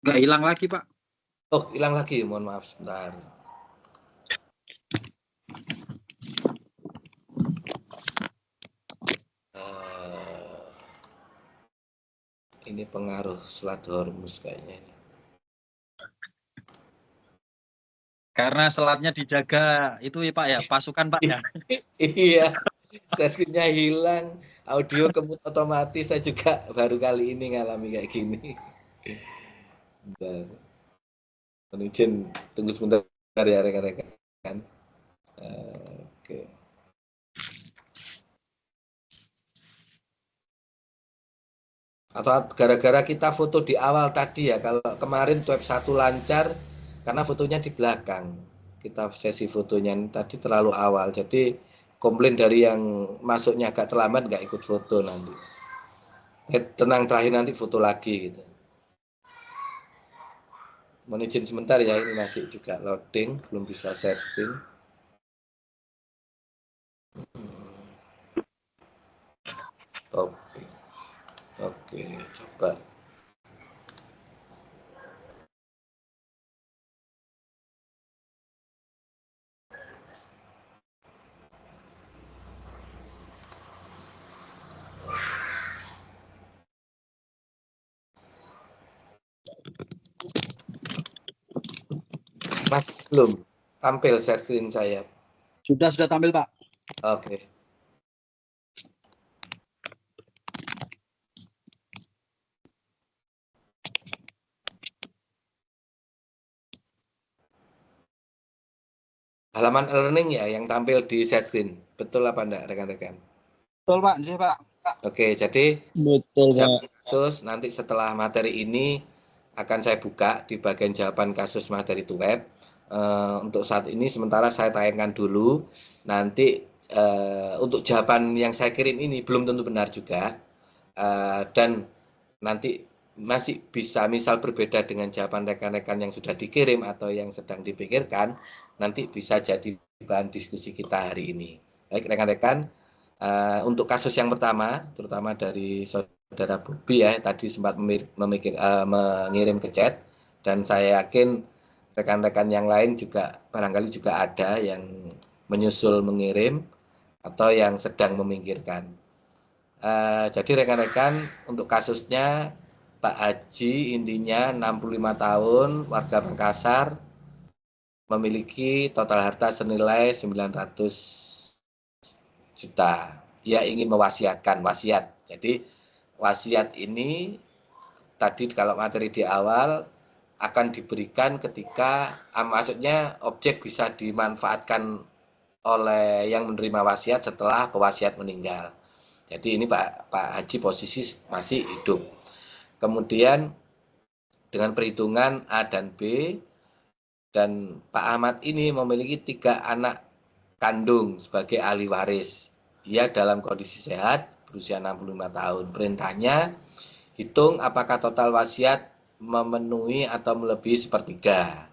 Nggak hilang lagi Pak. Oh, hilang lagi, mohon maaf sebentar. Ini pengaruh Selat Hormuz kayaknya. Karena selatnya dijaga itu ya Pak ya, pasukan Pak ya. Iya, sesinya hilang, audio kemut otomatis. Saya juga baru kali ini ngalami kayak gini. Bentar. Mohon izin, tunggu sebentar ya rekan-rekan. Oke. Atau gara-gara kita foto di awal tadi ya, kalau kemarin web 1 lancar karena fotonya di belakang. Kita sesi fotonya tadi terlalu awal, jadi komplain dari yang masuknya agak terlambat nggak ikut foto nanti. Tenang, terakhir nanti foto lagi gitu. Mohon izin sebentar ya, ini masih juga loading, belum bisa share screen. Topik. Oke, coba. Mas belum tampil share screen saya. Sudah tampil, Pak. Oke. Halaman learning ya yang tampil di share screen. Betul apa enggak rekan-rekan? Betul, Pak. Iya, Pak. Oke, jadi Betul, Pak. jawaban kasus nanti setelah materi ini akan saya buka di bagian jawaban kasus materi itu web. Untuk saat ini sementara saya tayangkan dulu. Nanti untuk jawaban yang saya kirim ini belum tentu benar juga. Dan nanti masih bisa misal berbeda dengan jawaban rekan-rekan yang sudah dikirim atau yang sedang dipikirkan, nanti bisa jadi bahan diskusi kita hari ini. Baik rekan-rekan, untuk kasus yang pertama, terutama dari saudara Bobi ya, tadi sempat mengirim ke chat, dan saya yakin rekan-rekan yang lain juga barangkali juga ada yang menyusul mengirim atau yang sedang memikirkan. Jadi rekan-rekan untuk kasusnya Pak Haji intinya 65 tahun, warga Makassar, memiliki total harta senilai 900 juta. Ia ingin mewasiatkan wasiat. Jadi wasiat ini tadi kalau materi di awal akan diberikan ketika maksudnya objek bisa dimanfaatkan oleh yang menerima wasiat setelah pewasiat meninggal. Jadi ini Pak Haji posisi masih hidup. Kemudian dengan perhitungan A dan B, dan Pak Ahmad ini memiliki 3 anak kandung sebagai ahli waris. Ia dalam kondisi sehat, berusia 65 tahun. Perintahnya, hitung apakah total wasiat memenuhi atau melebihi sepertiga.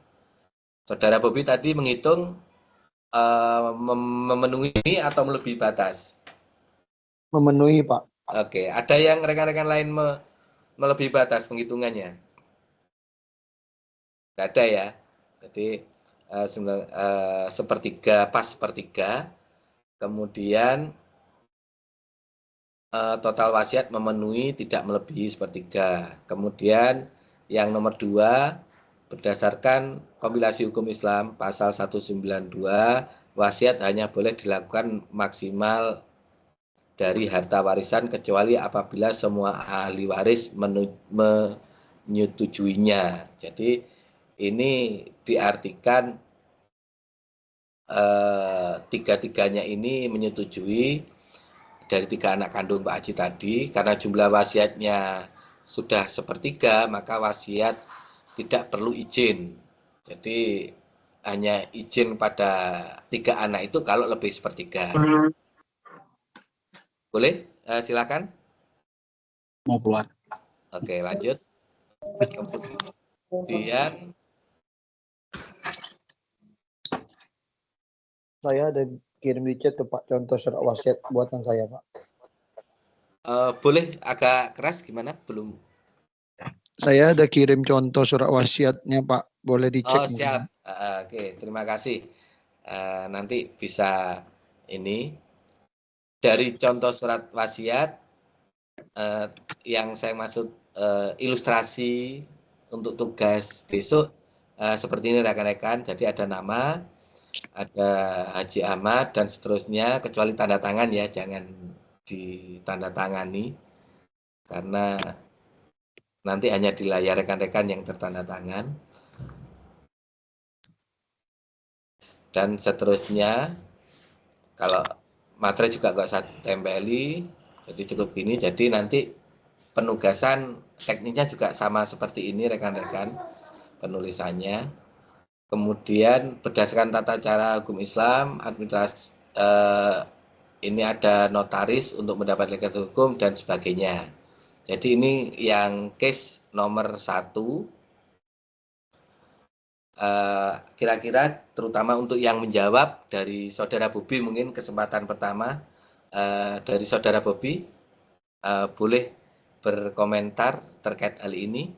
Saudara Bobi tadi menghitung memenuhi atau melebihi batas. Memenuhi, Pak. Oke, ada yang rekan-rekan lain melebihi batas penghitungannya? Tidak ada ya. Jadi sepertiga, pas sepertiga. Kemudian total wasiat memenuhi tidak melebihi sepertiga. Kemudian yang nomor 2, berdasarkan kompilasi hukum Islam pasal 192, wasiat hanya boleh dilakukan maksimal dari harta warisan kecuali apabila semua ahli waris menyetujuinya. Jadi ini diartikan tiga-tiganya ini menyetujui dari 3 anak kandung Pak Haji tadi. Karena jumlah wasiatnya sudah sepertiga, maka wasiat tidak perlu izin. Jadi hanya izin pada 3 anak itu kalau lebih sepertiga. Boleh? Silakan. Mau keluar. Oke, lanjut. Kemudian Saya ada kirim di chat tuh Pak, contoh surat wasiat buatan saya, Pak. boleh agak keras gimana? Belum. Saya ada kirim contoh surat wasiatnya, Pak. Boleh Oh, dicek. siap. Oke, terima kasih. Nanti bisa ini dari contoh surat wasiat yang saya maksud ilustrasi untuk tugas besok seperti ini rekan-rekan. Jadi ada nama, ada Haji Ahmad dan seterusnya, kecuali tanda tangan ya, jangan ditandatangani karena nanti hanya di layar rekan-rekan yang tertanda tangan. Dan seterusnya, kalau materi juga nggak usah ditempeli, jadi cukup gini. Jadi nanti penugasan teknisnya juga sama seperti ini rekan-rekan, penulisannya. Kemudian berdasarkan tata cara hukum Islam, administrasi ini ada notaris untuk mendapat legalitas hukum dan sebagainya. Jadi ini yang case nomor 1. Kira-kira terutama untuk yang menjawab dari Saudara Bobi, mungkin kesempatan pertama dari Saudara Bobi boleh berkomentar terkait hal ini,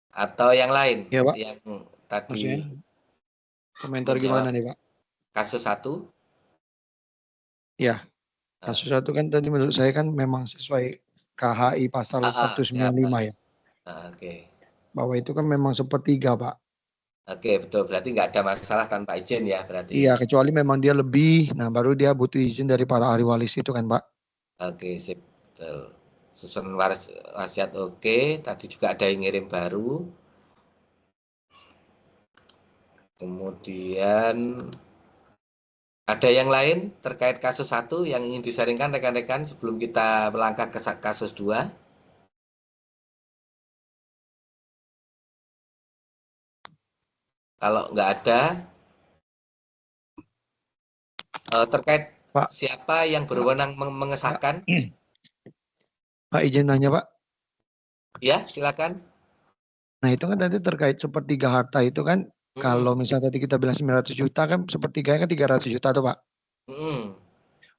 atau yang lain Ya, Pak. yang tadi Maksudnya komentar menjawab gimana nih, Pak? kasus 1. Ya, kasus 1 kan tadi menurut saya kan memang sesuai KHI pasal 195 ya. Oke. Bahwa itu kan memang sepertiga, Pak. Oke, betul. Berarti nggak ada masalah tanpa izin ya berarti. Iya, kecuali memang dia lebih, nah baru dia butuh izin dari para ahli waris itu kan, Pak. Oke, sip. Betul. Susun wasiat oke. Tadi juga ada yang ngirim baru. Kemudian ada yang lain terkait kasus 1 yang ingin disaringkan rekan-rekan sebelum kita melangkah ke kasus 2? Kalau nggak ada, terkait Pak, siapa yang berwenang mengesahkan? Pak izin nanya, Pak. Ya, silakan. Nah, itu kan tadi terkait sepertiga harta itu kan, kalau misalnya tadi kita bilang 900 juta kan sepertiganya kan 300 juta tuh, Pak.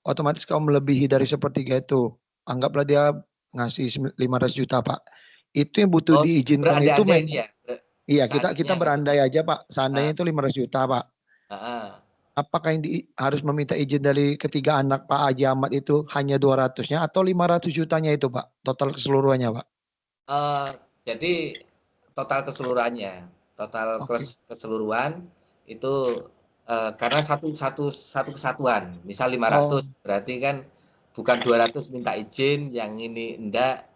Otomatis kalau melebihi dari sepertiga itu, anggaplah dia ngasih 500 juta, Pak. Itu yang butuh diizinkan itu ya? Iya, kita berandai aja, Pak. Seandainya itu 500 juta, Pak. Apakah yang harus meminta izin dari ketiga anak Pak Haji Ahmad itu hanya 200-nya atau 500 jutanya itu, Pak? Total keseluruhannya, Pak. Jadi total keseluruhannya, keseluruhan itu karena satu kesatuan, misal 500 berarti kan bukan 200 minta izin, yang ini enggak,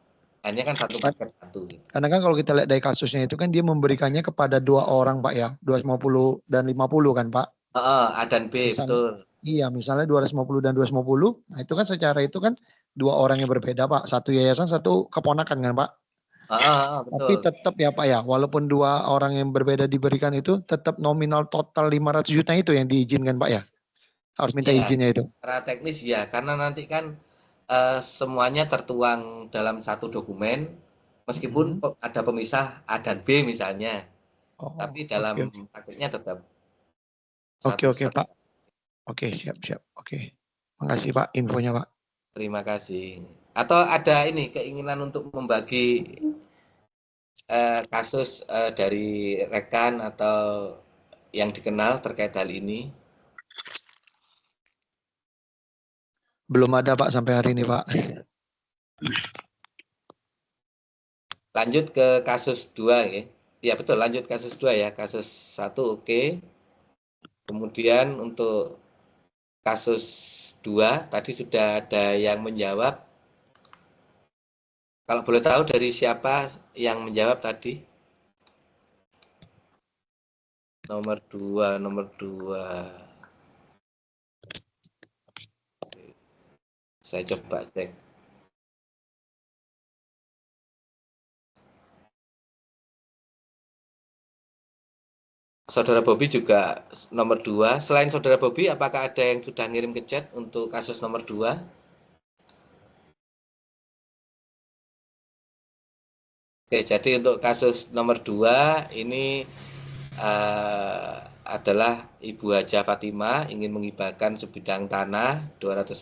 hanya kan satu paket satu. Gitu. Karena kan kalau kita lihat dari kasusnya itu kan dia memberikannya kepada 2 orang, Pak ya, 250 dan 50 kan, Pak? A dan B, betul. Iya, misalnya 250 dan 250, nah itu kan secara itu kan 2 orang yang berbeda, Pak. Satu yayasan, satu keponakan kan, Pak? Betul. Tapi tetap ya, Pak ya, walaupun 2 orang yang berbeda diberikan itu, tetap nominal total 500 juta itu yang diizinkan, Pak ya? Harus minta izinnya itu. Secara teknis ya, karena nanti kan semuanya tertuang dalam satu dokumen, meskipun ada pemisah A dan B misalnya, tapi dalam praktiknya tetap. Oke, Pak. Oke, siap. Oke. Makasih, Pak, infonya, Pak. Terima kasih. Atau ada ini keinginan untuk membagi kasus dari rekan atau yang dikenal terkait hal ini? Belum ada, Pak, sampai hari ini, Pak. Lanjut ke kasus 2 ya. Ya betul, lanjut kasus 2 ya. Kasus 1 oke. Kemudian untuk kasus 2 tadi sudah ada yang menjawab. Kalau boleh tahu dari siapa yang menjawab tadi? Nomor 2. Saya coba cek. Saudara Bobi juga nomor 2. Selain Saudara Bobi, apakah ada yang sudah ngirim ke chat untuk kasus nomor 2? Oke, jadi untuk kasus nomor 2 ini adalah Ibu Haja Fatimah ingin menghibahkan sebidang tanah 200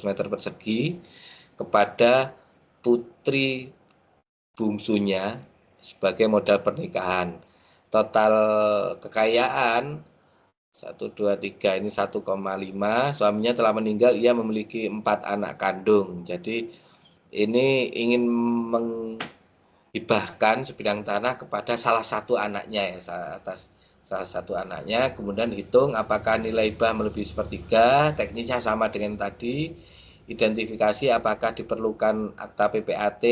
meter persegi kepada putri bungsunya sebagai modal pernikahan. Total kekayaan 1, 2, 3 ini 1,5. Suaminya telah meninggal, ia memiliki 4 anak kandung. Jadi ini ingin menghibahkan sebidang tanah kepada salah satu anaknya ya, atas salah satu anaknya. Kemudian hitung apakah nilai hibah melebihi sepertiga, teknisnya sama dengan tadi. Identifikasi apakah diperlukan akta PPAT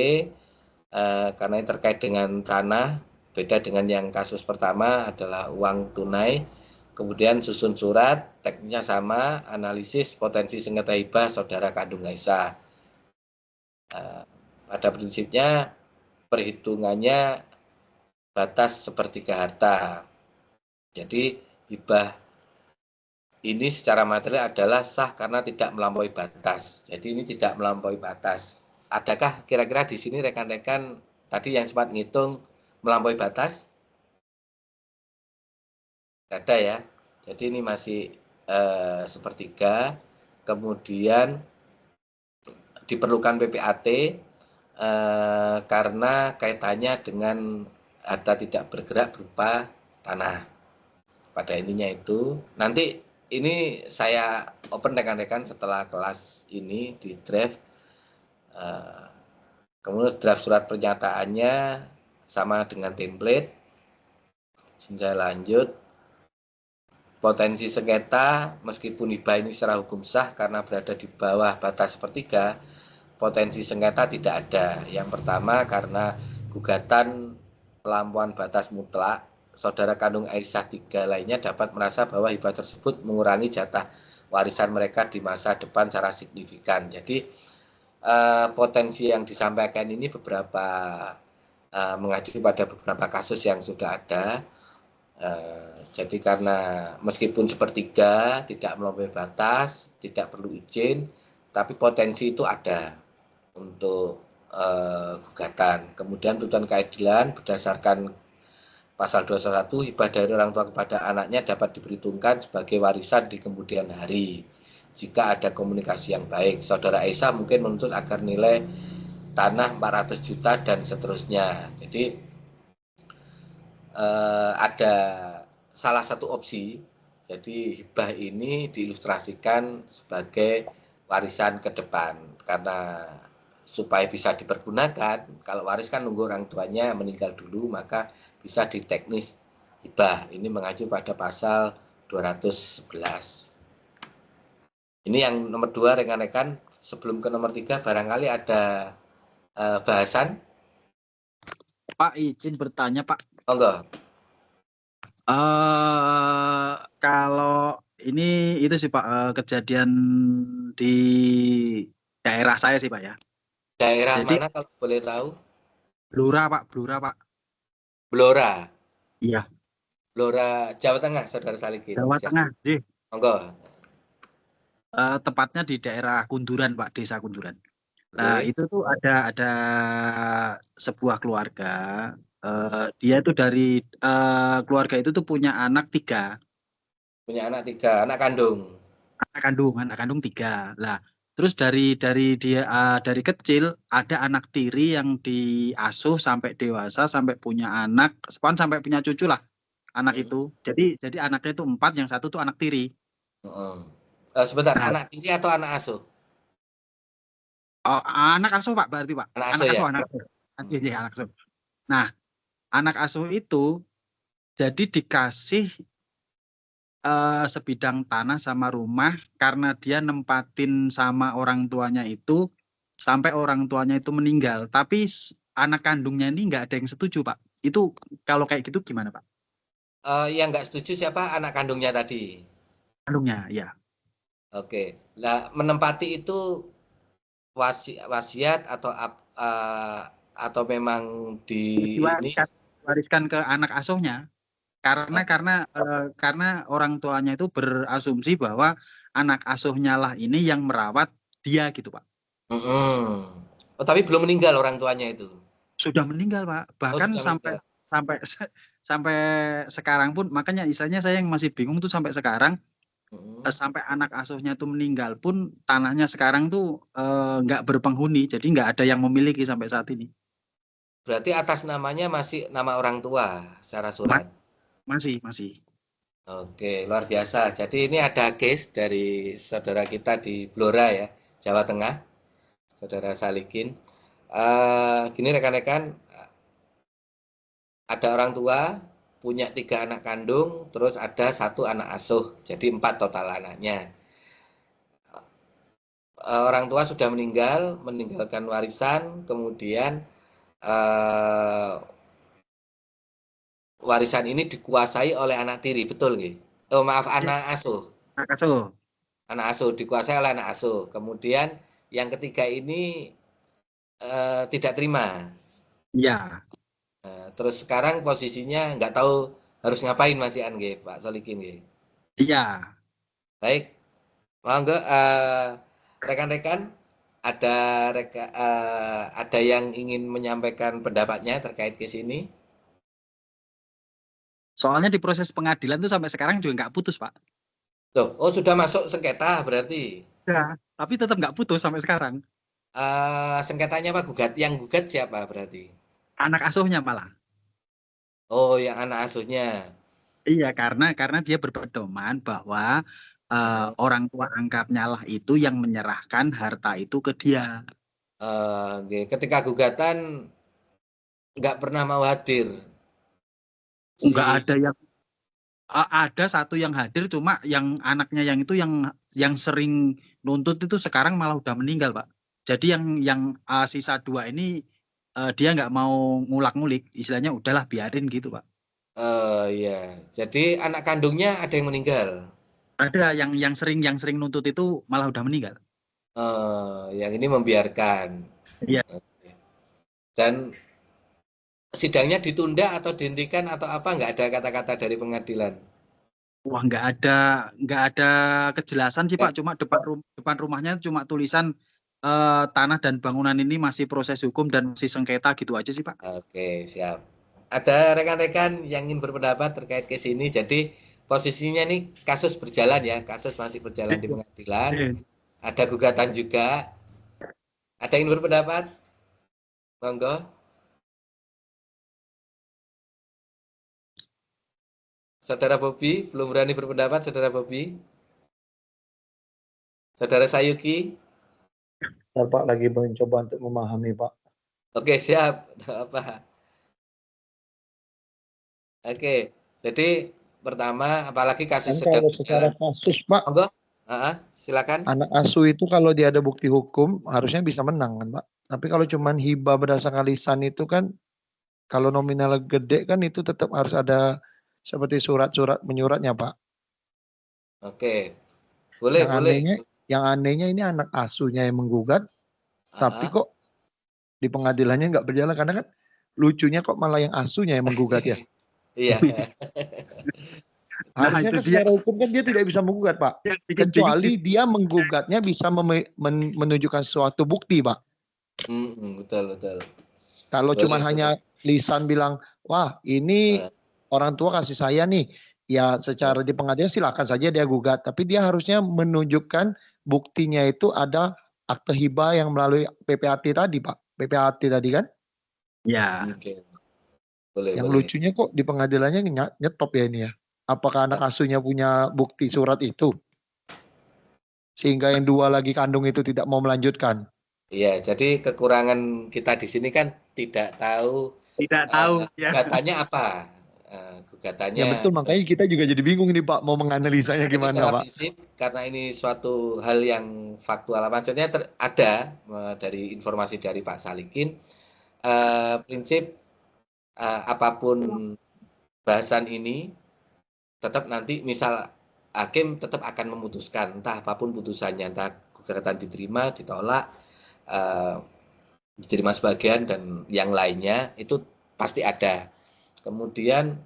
karena ini terkait dengan tanah, beda dengan yang kasus pertama adalah uang tunai. Kemudian susun surat, teknisnya sama, analisis potensi sengketa hibah saudara kandung Aisyah. Pada prinsipnya perhitungannya batas sepertiga harta. Jadi hibah ini secara material adalah sah karena tidak melampaui batas. Jadi ini tidak melampaui batas. Adakah kira-kira di sini rekan-rekan tadi yang sempat ngitung melampaui batas? Tidak ada ya. Jadi ini masih sepertiga. Kemudian diperlukan PPAT karena kaitannya dengan harta tidak bergerak berupa tanah. Pada intinya itu. Nanti ini saya open rekan-rekan setelah kelas ini di draft. Kemudian draft surat pernyataannya sama dengan template. Saya lanjut. Potensi sengketa meskipun hibah ini secara hukum sah karena berada di bawah batas sepertiga, potensi sengketa tidak ada. Yang pertama karena gugatan pelampauan batas mutlak, saudara kandung Aisyah 3 lainnya dapat merasa bahwa hibah tersebut mengurangi jatah warisan mereka di masa depan secara signifikan. Jadi potensi yang disampaikan ini beberapa mengacu pada beberapa kasus yang sudah ada. Jadi karena meskipun sepertiga tidak melampaui batas, tidak perlu izin, tapi potensi itu ada untuk gugatan. Kemudian tuntutan keadilan berdasarkan pasal 21 hibah dari orang tua kepada anaknya dapat diperhitungkan sebagai warisan di kemudian hari jika ada komunikasi yang baik. Saudara Aisyah mungkin menuntut agar nilai tanah 400 juta dan seterusnya. Jadi ada salah satu opsi, jadi hibah ini diilustrasikan sebagai warisan ke depan karena supaya bisa dipergunakan, kalau waris kan nunggu orang tuanya meninggal dulu, maka bisa diteknis hibah. Ini mengacu pada pasal 211. Ini yang nomor 2 rekan-rekan. Sebelum ke nomor 3 barangkali ada bahasan. Pak, izin bertanya Pak. Enggak. Kalau ini itu sih Pak, kejadian di daerah saya sih Pak ya. Daerah Jadi, mana kalau boleh tahu? Blora Pak, Blora Pak. Blora. Iya. Blora Jawa Tengah, Saudara Salikin. Jawa Tengah, sih. Monggo. Tepatnya di daerah Kunduran Pak, desa Kunduran. Nah, itu tuh ada sebuah keluarga. Dia tuh dari keluarga itu tuh punya anak 3. Punya anak 3, anak kandung. Anak kandung 3. Lah, terus dari dia dari kecil ada anak tiri yang diasuh sampai dewasa, sampai punya anak, sampai punya cucu lah anak itu. Jadi anaknya itu 4, yang 1 tuh anak tiri. Sebentar, anak tiri atau anak asuh? Oh, anak asuh Pak, berarti Pak. Anak asuh ya? Anak asuh. Nah, anak asuh itu jadi dikasih sebidang tanah sama rumah karena dia nempatin sama orang tuanya itu sampai orang tuanya itu meninggal. Tapi anak kandungnya ini nggak ada yang setuju Pak. Itu kalau kayak gitu gimana Pak? Yang nggak setuju siapa? Anak kandungnya tadi? Kandungnya, ya. Oke. Nah, menempati itu wasiat atau memang diwariskan ke anak asuhnya karena orang tuanya itu berasumsi bahwa anak asuhnya lah ini yang merawat dia gitu Pak. Oh, tapi belum meninggal orang tuanya itu? Sudah meninggal Pak, bahkan sampai sekarang pun, makanya istilahnya saya yang masih bingung tuh sampai sekarang. Sampai anak asuhnya itu meninggal pun tanahnya sekarang tuh nggak berpenghuni, jadi nggak ada yang memiliki sampai saat ini. Berarti atas namanya masih nama orang tua secara surat? Masih. Oke, luar biasa. Jadi ini ada case dari saudara kita di Blora ya, Jawa Tengah, Saudara Salikin. Gini rekan-rekan, ada orang tua punya 3 anak kandung, terus ada 1 anak asuh, jadi 4 total anaknya. Orang tua sudah meninggalkan warisan, kemudian warisan ini dikuasai oleh anak tiri, betul nggih? Oh maaf, anak asuh. Anak asuh dikuasai oleh anak asuh. Kemudian yang ketiga ini tidak terima. Iya. Terus sekarang posisinya nggak tahu harus ngapain Mas Ian nggih, Pak Solikin nggih. Iya. Baik, monggo rekan-rekan ada yang ingin menyampaikan pendapatnya terkait ke sini? Soalnya di proses pengadilan tuh sampai sekarang juga nggak putus, Pak. Tuh, oh sudah masuk sengketa berarti. Ya, tapi tetap nggak putus sampai sekarang. Sengketanya apa yang gugat siapa berarti? Anak asuhnya malah. Oh, yang anak asuhnya. Iya, karena dia berpedoman bahwa orang tua angkatnya lah itu yang menyerahkan harta itu ke dia. Ketika gugatan nggak pernah mau hadir. Nggak ada yang ada satu yang hadir, cuma yang anaknya yang itu yang sering nuntut itu sekarang malah udah meninggal, Pak. Jadi yang sisa 2 ini dia nggak mau ngulak-ngulik, istilahnya udahlah biarin gitu, Pak. Iya. Jadi anak kandungnya ada yang meninggal. Ada yang sering nuntut itu malah udah meninggal. Yang ini membiarkan. Iya. Dan sidangnya ditunda atau dihentikan atau apa? Nggak ada kata-kata dari pengadilan. Wah, nggak ada kejelasan sih, Pak. Cuma depan rumahnya cuma tulisan tanah dan bangunan ini masih proses hukum dan masih sengketa gitu aja sih, Pak. Oke, siap. Ada rekan-rekan yang ingin berpendapat terkait ke sini. Jadi posisinya nih kasus berjalan ya, kasus masih berjalan di pengadilan. Ada gugatan juga. Ada yang ingin berpendapat? Monggo. Saudara Bobi, belum berani berpendapat, Saudara Bobi. Saudara Sayuki. Pak lagi mencoba untuk memahami, Pak. Oke, siap. Apa? Oke, jadi pertama, apalagi kasus kan kalau secara kasus, Pak. Monggo. Silakan. Anak asuh itu kalau dia ada bukti hukum harusnya bisa menang kan, Pak. Tapi kalau cuman hibah berdasarkan lisan itu kan, kalau nominal gede kan itu tetap harus ada seperti surat-surat menyuratnya, Pak. Oke, boleh. Yang anehnya ini anak asuhnya yang menggugat, tapi kok di pengadilannya nggak berjalan, karena kan lucunya kok malah yang asuhnya yang menggugat ya. Iya. Harusnya kan secara hukum kan dia tidak bisa menggugat, Pak. Kecuali dia menggugatnya bisa menunjukkan suatu bukti, Pak. Betul. Kalau cuma hanya lisan bilang, wah ini orang tua kasih saya nih, ya secara di pengadilan silakan saja dia gugat. Tapi dia harusnya menunjukkan buktinya itu ada akte hibah yang melalui PPAT tadi, Pak. PPAT tadi kan? Ya. Yang lucunya kok di pengadilannya nyetop ya ini ya. Apakah anak asuhnya punya bukti surat itu? Sehingga yang 2 lagi kandung itu tidak mau melanjutkan. Iya, jadi kekurangan kita di sini kan tidak tahu ya. gugatannya apa. Gugatannya. Ya betul, makanya kita juga jadi bingung ini Pak, mau menganalisanya gimana Pak. Prinsip, karena ini suatu hal yang faktual. Maksudnya ada dari informasi dari Pak Salikin, prinsip apapun bahasan ini, tetap nanti misal hakim tetap akan memutuskan, entah apapun putusannya, entah gugatan diterima, ditolak, diterima sebagian dan yang lainnya itu pasti ada. Kemudian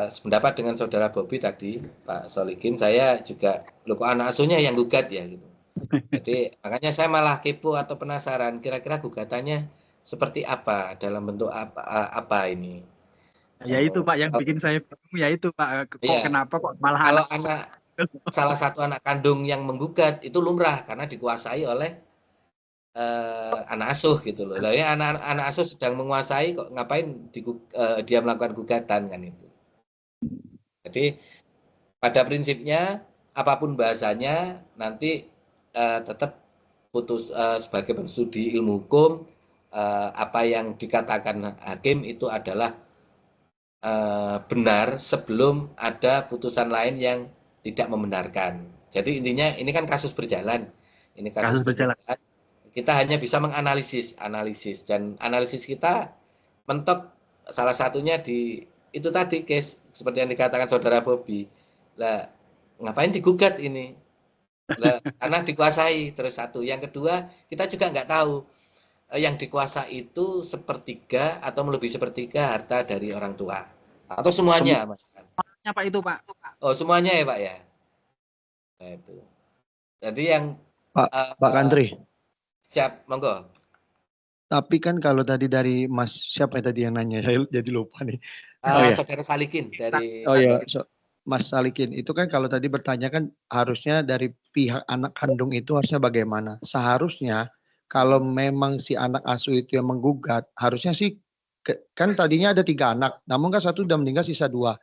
sependapat dengan saudara Bobi tadi, Pak Solikin, saya juga kok anak asuhnya yang gugat ya gitu. Jadi makanya saya malah kepo atau penasaran kira-kira gugatannya seperti apa, dalam bentuk apa ini. Ya itu Pak yang bikin saya bingung, ya itu Pak, kenapa kok malah kalau salah satu anak kandung yang menggugat itu lumrah karena dikuasai oleh anak asuh gitu loh. Lah ya anak asuh sedang menguasai kok ngapain dia melakukan gugatan kan itu. Jadi pada prinsipnya apapun bahasanya nanti tetap putus sebagai studi ilmu hukum, apa yang dikatakan hakim itu adalah benar sebelum ada putusan lain yang tidak membenarkan. Jadi intinya ini kan kasus berjalan. Ini kasus berjalan. Kita hanya bisa menganalisis dan analisis kita mentok salah satunya di itu tadi case seperti yang dikatakan saudara Bobi. Lah ngapain digugat ini? Lah karena dikuasai terus satu. Yang kedua kita juga nggak tahu yang dikuasai itu sepertiga atau melebihi sepertiga harta dari orang tua atau semuanya, Mas? Semuanya Pak itu Pak. Oh semuanya ya Pak ya. Nah, itu. Jadi yang Pak Kantri. Siap, monggo. Tapi kan kalau tadi dari Mas siapa tadi yang nanya? Saya jadi lupa nih. Saudara Salikin dari Mas Salikin itu kan kalau tadi bertanya kan harusnya dari pihak anak kandung itu harusnya bagaimana? Seharusnya kalau memang si anak asuh itu yang menggugat, harusnya sih kan tadinya ada 3 anak, namun kan 1 udah meninggal sisa 2.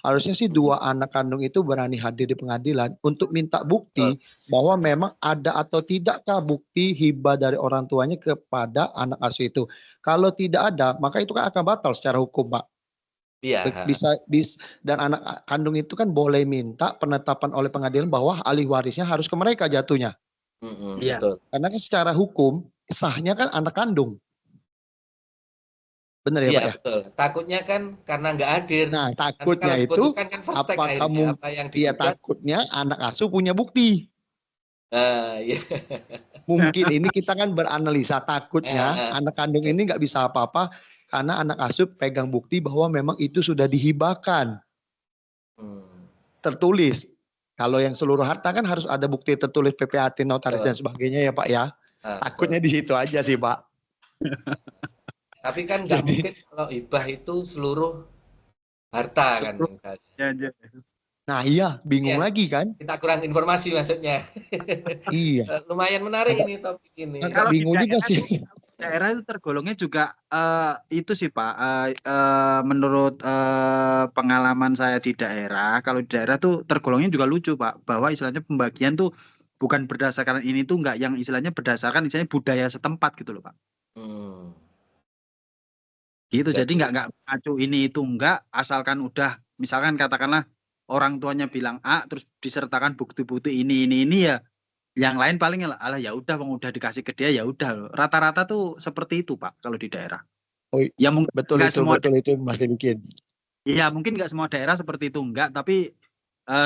Harusnya sih 2 anak kandung itu berani hadir di pengadilan untuk minta bukti bahwa memang ada atau tidakkah bukti hibah dari orang tuanya kepada anak asuh itu. Kalau tidak ada, maka itu kan akan batal secara hukum, Pak. Iya. Dan anak kandung itu kan boleh minta penetapan oleh pengadilan bahwa ahli warisnya harus ke mereka jatuhnya. Iya. Betul. Karena kan secara hukum sahnya kan anak kandung. Benar ya, iya, Pak ya? Betul. Takutnya kan karena nggak hadir. Nah, takutnya itu kan apa yang takutnya anak asuh punya bukti. Iya. Mungkin ini kita kan beranalisa takutnya anak kandung ini nggak bisa apa-apa karena anak asuh pegang bukti bahwa memang itu sudah dihibahkan. Tertulis. Kalau yang seluruh harta kan harus ada bukti tertulis PPAT, notaris dan sebagainya ya, Pak ya. Takutnya di situ aja sih, Pak. Tapi kan nggak mungkin kalau hibah itu seluruh harta kan misalnya. Nah iya, bingung lagi kan. Kita kurang informasi maksudnya. Iya. Lumayan menarik ini topik ini. Kalau bingung juga sih. Daerah itu tergolongnya juga itu sih Pak. Menurut pengalaman saya di daerah, kalau di daerah tuh tergolongnya juga lucu Pak, bahwa istilahnya pembagian tuh bukan berdasarkan ini tuh enggak, yang istilahnya berdasarkan istilahnya budaya setempat gitu loh Pak. Gitu, jadi nggak mengacu ini itu enggak, asalkan udah misalkan katakanlah orang tuanya bilang A terus disertakan bukti-bukti ini ya, yang lain paling alah ya udah udah dikasih ke dia ya udah. Rata-rata tuh seperti itu Pak kalau di daerah. Oh, ya mungkin betul itu Mas bikin. Iya mungkin nggak semua daerah seperti itu enggak, tapi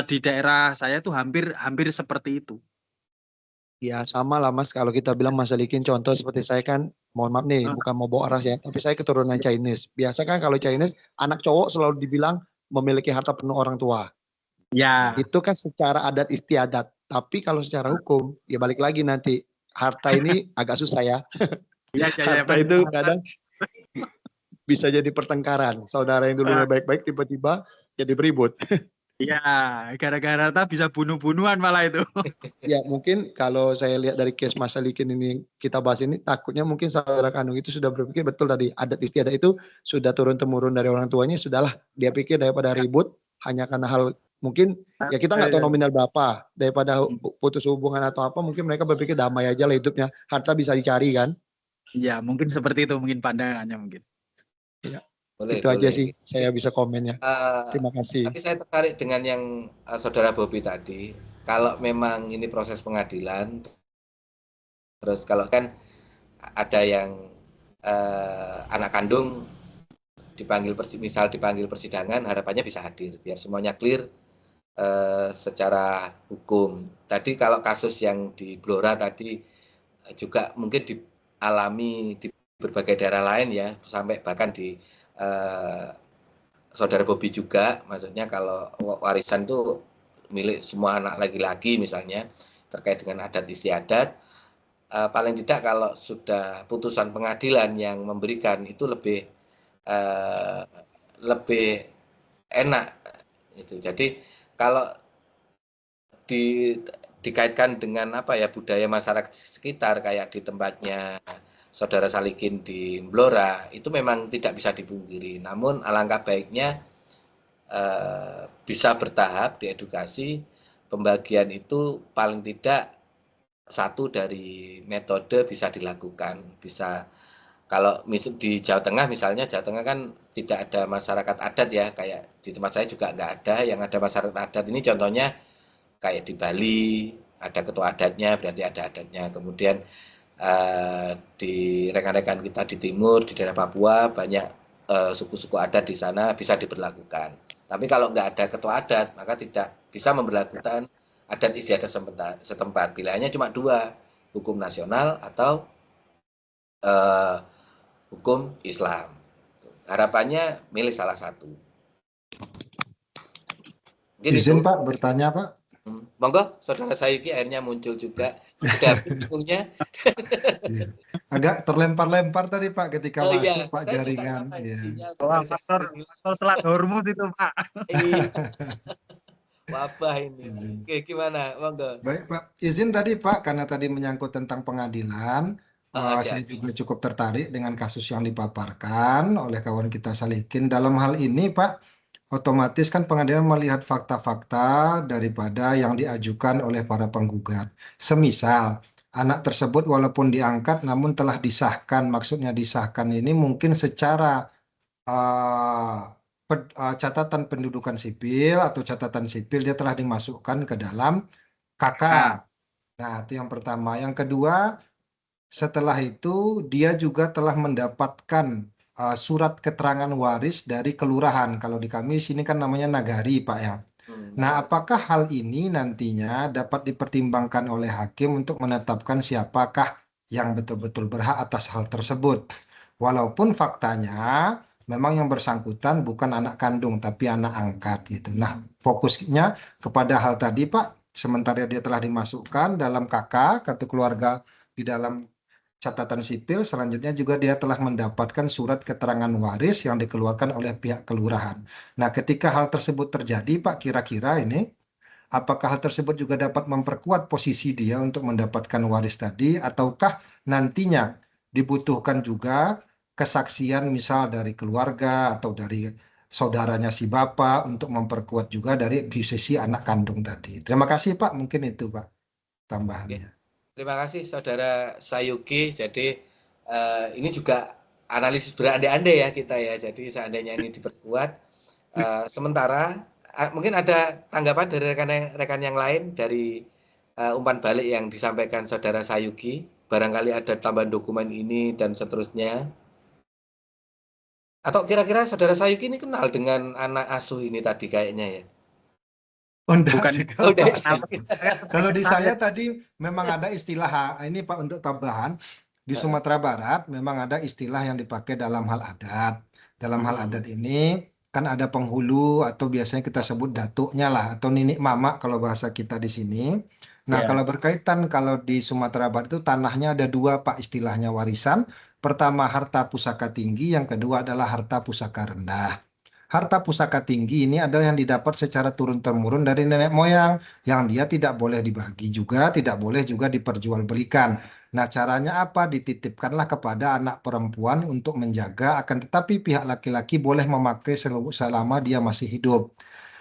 di daerah saya tuh hampir seperti itu. Ya sama lah Mas, kalau kita bilang Mas Salikin contoh seperti saya kan, mohon maaf nih bukan mau bawa ras ya, tapi saya keturunan Chinese. Biasa kan kalau Chinese anak cowok selalu dibilang memiliki harta penuh orang tua. Ya. Itu kan secara adat istiadat. Tapi kalau secara hukum ya balik lagi nanti harta ini agak susah ya. Harta itu kadang bisa jadi pertengkaran. Saudara yang dulunya baik-baik tiba-tiba jadi beribut. Iya, gara-gara bisa bunuh-bunuhan malah itu. Ya mungkin kalau saya lihat dari case Mas Salikin ini kita bahas ini, takutnya mungkin saudara kandung itu sudah berpikir betul tadi adat istiadat itu sudah turun-temurun dari orang tuanya, sudahlah dia pikir daripada ribut hanya karena hal mungkin ya kita nggak tahu nominal berapa, daripada putus hubungan atau apa, mungkin mereka berpikir damai aja lah hidupnya, harta bisa dicari kan. Iya mungkin seperti itu mungkin pandangannya mungkin. Ya. Itu aja sih saya bisa komennya. Terima kasih. Tapi saya tertarik dengan yang saudara Bobby tadi. Kalau memang ini proses pengadilan, terus kalau kan ada yang anak kandung dipanggil persidangan, harapannya bisa hadir biar semuanya clear secara hukum. Tadi kalau kasus yang di Blora tadi juga mungkin dialami di berbagai daerah lain ya, sampai bahkan di saudara Bobby juga, maksudnya kalau warisan itu milik semua anak laki-laki misalnya, terkait dengan adat istiadat, paling tidak kalau sudah putusan pengadilan yang memberikan itu lebih enak itu. Jadi kalau dikaitkan dengan apa ya, budaya masyarakat sekitar kayak di tempatnya saudara Salikin di Blora, itu memang tidak bisa dipungkiri. Namun alangkah baiknya bisa bertahap diedukasi, pembagian itu paling tidak satu dari metode bisa dilakukan. Bisa kalau di Jawa Tengah misalnya, Jawa Tengah kan tidak ada masyarakat adat ya, kayak di tempat saya juga nggak ada yang ada masyarakat adat. Ini contohnya kayak di Bali ada ketua adatnya, berarti ada adatnya. Kemudian di rekan-rekan kita di timur, di daerah Papua banyak suku-suku adat di sana bisa diberlakukan. Tapi kalau nggak ada ketua adat, maka tidak bisa memberlakukan adat istiadat setempat. Pilihannya cuma 2, hukum nasional atau hukum Islam. Harapannya milih salah satu. Izin Pak bertanya Pak. Monggo, Saudara Sayuki akhirnya muncul juga. Sudah bingungnya. Iya. Agak terlempar-lempar tadi Pak ketika Oh masuk iya, Pak saya juga jaringan. sama ini Iya. sinyal Wah, terdesak faktor selat hormuz itu, Pak. Iya. Wabah ini. Izin. Oke, gimana? Monggo. Baik Pak, izin tadi Pak, karena tadi menyangkut tentang pengadilan, saya siap. juga cukup tertarik dengan kasus yang dipaparkan oleh kawan kita Salikin. Dalam hal ini Pak, otomatis kan pengadilan melihat fakta-fakta daripada yang diajukan oleh para penggugat. Semisal anak tersebut walaupun diangkat namun telah disahkan, maksudnya disahkan ini mungkin secara catatan pendudukan sipil atau catatan sipil dia telah dimasukkan ke dalam KK. Nah, itu yang pertama. Yang kedua, setelah itu dia juga telah mendapatkan surat keterangan waris dari kelurahan. Kalau di kami sini kan namanya nagari, Pak ya. Nah, apakah hal ini nantinya dapat dipertimbangkan oleh hakim untuk menetapkan siapakah yang betul-betul berhak atas hal tersebut? Walaupun faktanya memang yang bersangkutan bukan anak kandung tapi anak angkat gitu. Nah, fokusnya kepada hal tadi, Pak. Sementara dia telah dimasukkan dalam KK, kartu keluarga di dalam catatan sipil, selanjutnya juga dia telah mendapatkan surat keterangan waris yang dikeluarkan oleh pihak kelurahan. Nah, ketika hal tersebut terjadi, Pak, kira-kira ini apakah hal tersebut juga dapat memperkuat posisi dia untuk mendapatkan waris tadi, ataukah nantinya dibutuhkan juga kesaksian misal dari keluarga atau dari saudaranya si bapak untuk memperkuat juga dari sisi anak kandung tadi. Terima kasih Pak, mungkin itu Pak tambahannya. Terima kasih Saudara Sayuki. Jadi ini juga analisis berandai-andai ya kita ya. Jadi seandainya ini diperkuat. Sementara mungkin ada tanggapan dari rekan-rekan yang lain dari umpan balik yang disampaikan Saudara Sayuki. Barangkali ada tambahan dokumen ini dan seterusnya. Atau kira-kira Saudara Sayuki ini kenal dengan anak asuh ini tadi kayaknya ya? Bukan juga, udah. Kalau di saya tadi memang ada istilah ini Pak untuk tambahan di Sumatera Barat memang ada istilah yang dipakai dalam hal adat. Dalam hal adat ini kan ada penghulu atau biasanya kita sebut datuknya lah atau ninik mama kalau bahasa kita di sini. Nah, kalau berkaitan kalau di Sumatera Barat itu tanahnya ada dua Pak istilahnya warisan. Pertama harta pusaka tinggi, yang kedua adalah harta pusaka rendah. Harta pusaka tinggi ini adalah yang didapat secara turun-temurun dari nenek moyang, yang dia tidak boleh dibagi juga, tidak boleh juga diperjualbelikan. Nah, caranya apa? Dititipkanlah kepada anak perempuan untuk menjaga, akan tetapi pihak laki-laki boleh memakai selama dia masih hidup.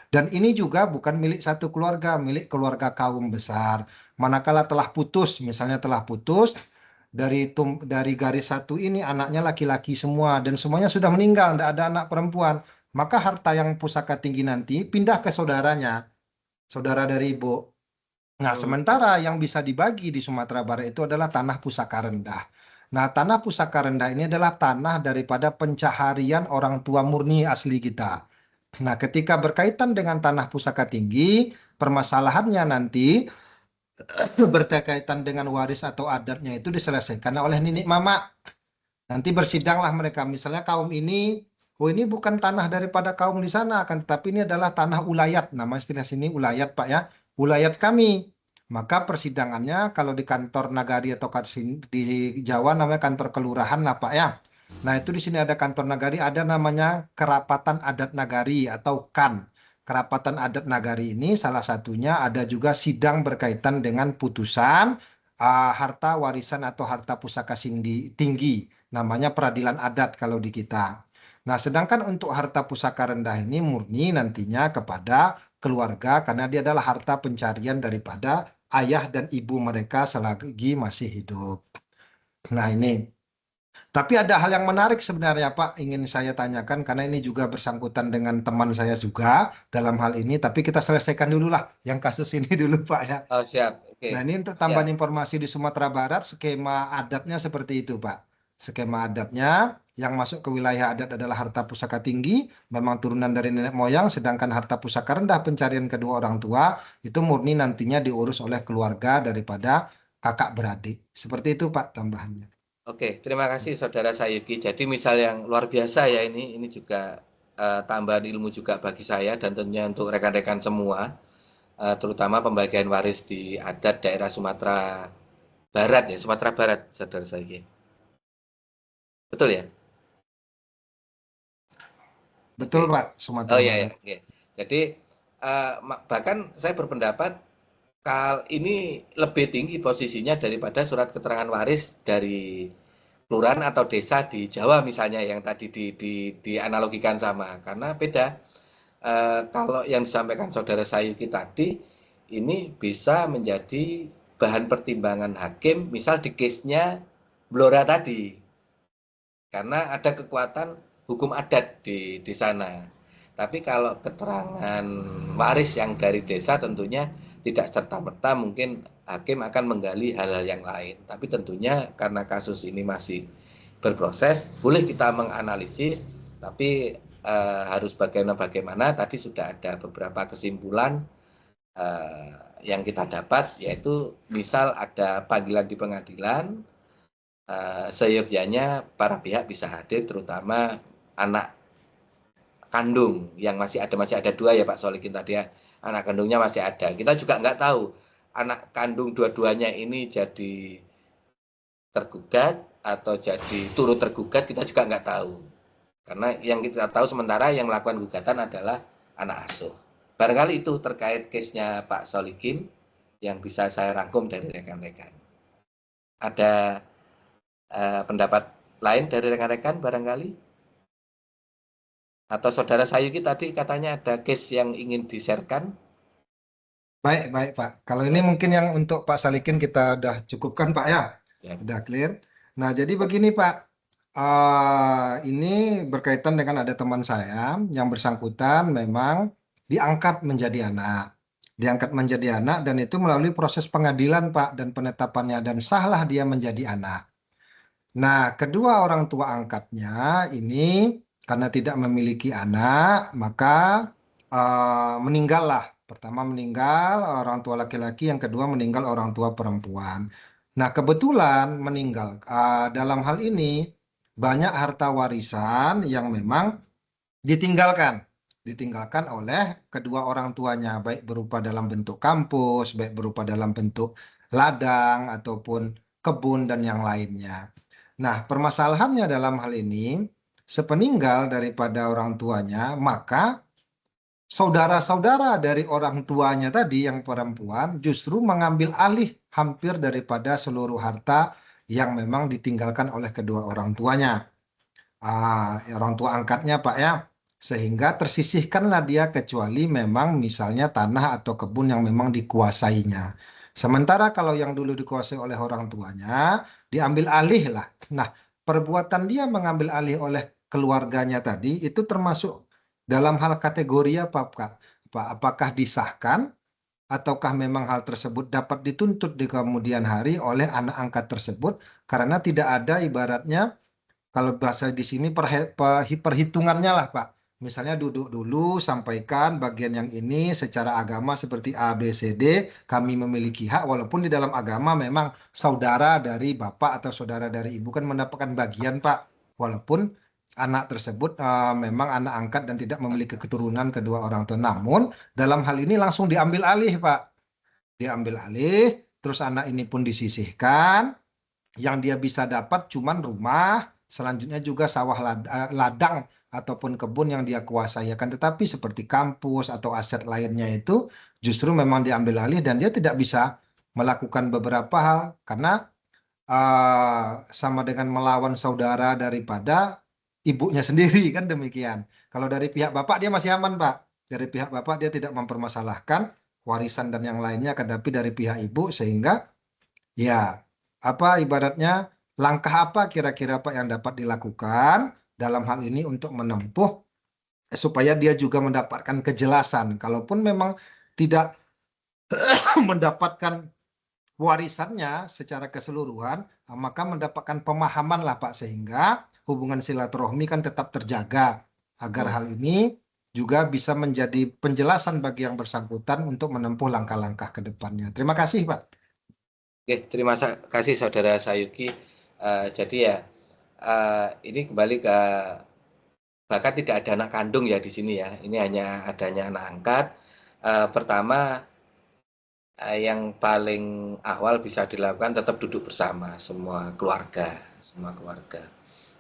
Dan ini juga bukan milik satu keluarga, milik keluarga kaum besar. Manakala telah putus, misalnya telah putus, dari garis satu ini anaknya laki-laki semua dan semuanya sudah meninggal, tidak ada anak perempuan. Maka harta yang pusaka tinggi nanti pindah ke saudaranya, saudara dari ibu. Nah, sementara yang bisa dibagi di Sumatera Barat itu adalah tanah pusaka rendah. Nah, tanah pusaka rendah ini adalah tanah daripada pencaharian orang tua murni asli kita. Nah, ketika berkaitan dengan tanah pusaka tinggi, permasalahannya nanti berkaitan dengan waris atau adatnya itu diselesaikan oleh nenek mama. Nanti bersidanglah mereka, misalnya kaum ini, oh ini bukan tanah daripada kaum di sana, akan tetapi ini adalah tanah ulayat, nama istilah sini ulayat Pak ya, ulayat kami. Maka persidangannya kalau di kantor nagari atau di Jawa namanya kantor kelurahan lah Pak ya. Nah itu di sini ada kantor nagari, ada namanya kerapatan adat nagari atau KAN. Kerapatan adat nagari ini salah satunya ada juga sidang berkaitan dengan putusan harta warisan atau harta pusaka tinggi. Namanya peradilan adat kalau di kita. Nah, sedangkan untuk harta pusaka rendah ini murni nantinya kepada keluarga karena dia adalah harta pencarian daripada ayah dan ibu mereka selagi masih hidup. Nah, ini. Tapi ada hal yang menarik sebenarnya Pak ingin saya tanyakan karena ini juga bersangkutan dengan teman saya juga dalam hal ini. Tapi kita selesaikan dulu lah yang kasus ini dulu Pak ya. Oh siap. Okay. Nah ini untuk tambahan informasi di Sumatera Barat skema adatnya seperti itu Pak. Skema adatnya yang masuk ke wilayah adat adalah harta pusaka tinggi, memang turunan dari nenek moyang, sedangkan harta pusaka rendah pencarian kedua orang tua itu murni nantinya diurus oleh keluarga daripada kakak beradik. Seperti itu Pak tambahannya. Oke, terima kasih Saudara Sayuki. Jadi misal yang luar biasa ya ini juga tambahan ilmu juga bagi saya dan tentunya untuk rekan-rekan semua. terutama pembagian waris di adat daerah Sumatera Barat ya, Sumatera Barat, saudara saya. Betul ya? Betul Pak, Sumatera Oh iya, Barat. ya. Jadi bahkan saya berpendapat ini lebih tinggi posisinya daripada surat keterangan waris dari kelurahan atau desa di Jawa misalnya yang tadi dianalogikan sama, karena beda. Kalau yang disampaikan saudara Sayuki tadi ini bisa menjadi bahan pertimbangan hakim, misal di case-nya Blora tadi, karena ada kekuatan hukum adat di sana. Tapi kalau keterangan waris yang dari desa tentunya tidak serta-merta mungkin hakim akan menggali hal-hal yang lain. Tapi tentunya karena kasus ini masih berproses, boleh kita menganalisis, tapi harus bagaimana tadi sudah ada beberapa kesimpulan yang kita dapat, yaitu misal ada panggilan di pengadilan, seyogyanya para pihak bisa hadir, terutama anak kandung yang masih ada 2 ya Pak Solikin tadi ya, anak kandungnya masih ada. Kita juga nggak tahu anak kandung dua-duanya ini jadi tergugat atau jadi turut tergugat, kita juga nggak tahu. Karena yang kita tahu sementara yang melakukan gugatan adalah anak asuh. Barangkali itu terkait case-nya Pak Solikin yang bisa saya rangkum dari rekan-rekan. Ada pendapat lain dari rekan-rekan barangkali? Atau saudara Sayuki tadi katanya ada case yang ingin di-sharekan? Baik Pak. Kalau ini mungkin yang untuk Pak Salikin kita udah cukupkan Pak ya, udah clear. Nah jadi begini Pak, ini berkaitan dengan ada teman saya yang bersangkutan memang diangkat menjadi anak. Diangkat menjadi anak dan itu melalui proses pengadilan Pak dan penetapannya, dan sahlah dia menjadi anak. Nah kedua orang tua angkatnya ini karena tidak memiliki anak, maka meninggallah. Pertama meninggal orang tua laki-laki, yang kedua meninggal orang tua perempuan. Nah kebetulan meninggal dalam hal ini banyak harta warisan yang memang ditinggalkan oleh kedua orang tuanya, baik berupa dalam bentuk kampus, baik berupa dalam bentuk ladang ataupun kebun dan yang lainnya. Nah permasalahannya dalam hal ini, sepeninggal daripada orang tuanya, maka saudara-saudara dari orang tuanya tadi yang perempuan justru mengambil alih hampir daripada seluruh harta yang memang ditinggalkan oleh kedua orang tuanya. Orang tua angkatnya Pak ya, sehingga tersisihkanlah dia kecuali memang misalnya tanah atau kebun yang memang dikuasainya. Sementara kalau yang dulu dikuasai oleh orang tuanya, diambil alih lah. Nah, perbuatan dia mengambil alih oleh keluarganya tadi itu termasuk dalam hal kategori apa Pak? Apakah disahkan ataukah memang hal tersebut dapat dituntut di kemudian hari oleh anak angkat tersebut, karena tidak ada ibaratnya kalau bahasa di sini perhitungannya lah Pak. Misalnya duduk dulu, sampaikan bagian yang ini secara agama seperti A, B, C, D, kami memiliki hak, walaupun di dalam agama memang saudara dari bapak atau saudara dari ibu kan mendapatkan bagian Pak. Walaupun anak tersebut memang anak angkat dan tidak memiliki keturunan kedua orang tua. Namun dalam hal ini langsung diambil alih Pak. Diambil alih, terus anak ini pun disisihkan. Yang dia bisa dapat cuman rumah, selanjutnya juga sawah ladang ataupun kebun yang dia kuasai. Kan tetapi seperti kampus atau aset lainnya itu justru memang diambil alih dan dia tidak bisa melakukan beberapa hal karena sama dengan melawan saudara daripada ibunya sendiri, kan demikian. Kalau dari pihak bapak dia masih aman Pak. Dari pihak bapak dia tidak mempermasalahkan warisan dan yang lainnya, tapi dari pihak ibu, sehingga ya apa ibaratnya langkah apa kira-kira Pak yang dapat dilakukan dalam hal ini untuk menempuh supaya dia juga mendapatkan kejelasan. Kalaupun memang tidak mendapatkan warisannya secara keseluruhan, maka mendapatkan pemahaman lah Pak, sehingga hubungan silaturahmi kan tetap terjaga agar hal ini juga bisa menjadi penjelasan bagi yang bersangkutan untuk menempuh langkah-langkah ke depannya. Terima kasih Pak. Oke, terima kasih saudara Sayuki. Jadi ya ini kembali ke bahkan tidak ada anak kandung ya di sini ya. Ini hanya adanya anak angkat. Pertama yang paling awal bisa dilakukan tetap duduk bersama semua keluarga.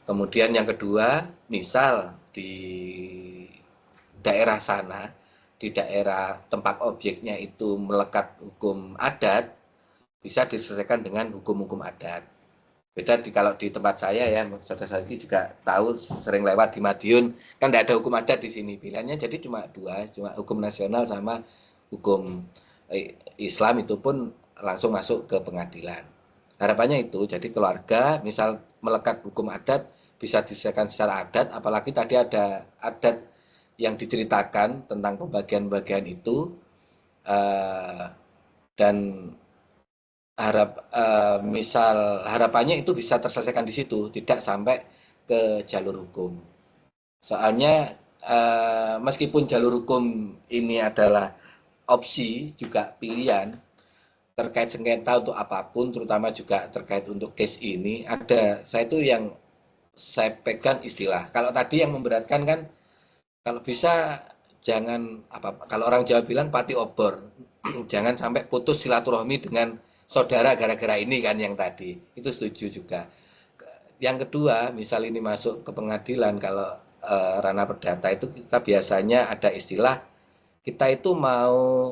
Kemudian yang kedua, misal di daerah sana, di daerah tempat objeknya itu melekat hukum adat, bisa diselesaikan dengan hukum-hukum adat. Beda kalau di tempat saya ya, saudara saya juga tahu sering lewat di Madiun, kan tidak ada hukum adat di sini. Pilihannya jadi cuma dua, cuma hukum nasional sama hukum Islam, itu pun langsung masuk ke pengadilan. Harapannya itu, jadi keluarga misal melekat hukum adat bisa diselesaikan secara adat, apalagi tadi ada adat yang diceritakan tentang pembagian-pembagian itu, dan misal harapannya itu bisa terselesaikan di situ, tidak sampai ke jalur hukum. Soalnya meskipun jalur hukum ini adalah opsi, juga pilihan terkait sengketa untuk apapun, terutama juga terkait untuk case ini, saya itu yang saya pegang istilah. Kalau tadi yang memberatkan kan, kalau bisa jangan kalau orang Jawa bilang pati obor, jangan sampai putus silaturahmi dengan saudara gara-gara ini kan, yang tadi itu setuju juga. Yang kedua, misal ini masuk ke pengadilan, kalau ranah perdata itu kita biasanya ada istilah, kita itu mau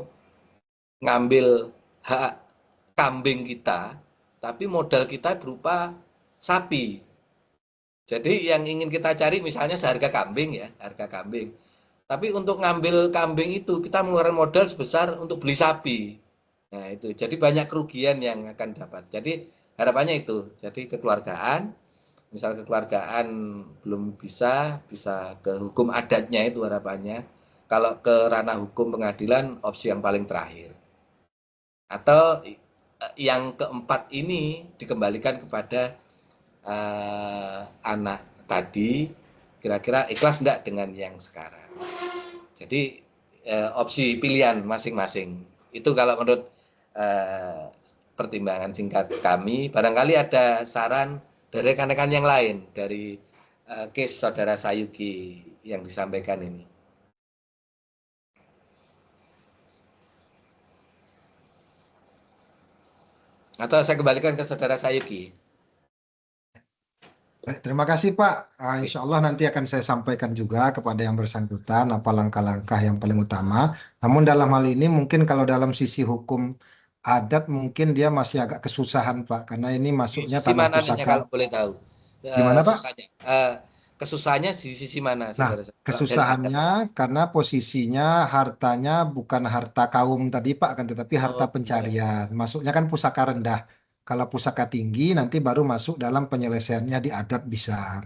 ngambil hak kambing kita, tapi modal kita berupa sapi. Jadi yang ingin kita cari misalnya seharga kambing ya, harga kambing. Tapi untuk ngambil kambing itu kita mengeluarkan modal sebesar untuk beli sapi. Nah itu, jadi banyak kerugian yang akan dapat. Jadi harapannya itu, jadi kekeluargaan, misal kekeluargaan belum bisa ke hukum adatnya itu harapannya. Kalau ke ranah hukum pengadilan, opsi yang paling terakhir. Atau yang keempat ini dikembalikan kepada anak tadi, kira-kira ikhlas enggak dengan yang sekarang. Jadi opsi pilihan masing-masing. Itu kalau menurut pertimbangan singkat kami. Barangkali ada saran dari rekan-rekan yang lain dari case saudara Sayuki yang disampaikan ini. Atau saya kembalikan ke saudara Sayuki. Baik, terima kasih Pak. Insya Allah nanti akan saya sampaikan juga kepada yang bersangkutan apa langkah-langkah yang paling utama. Namun dalam hal ini mungkin kalau dalam sisi hukum adat mungkin dia masih agak kesusahan Pak, karena ini masuknya tanah pusaka. Kalau boleh tahu. Gimana Pak? Kesusahannya di sisi mana? Nah, kesusahannya karena posisinya hartanya bukan harta kaum tadi Pak, kan, tetapi harta pencarian. Masuknya kan pusaka rendah. Kalau pusaka tinggi nanti baru masuk dalam penyelesaiannya di adat bisa.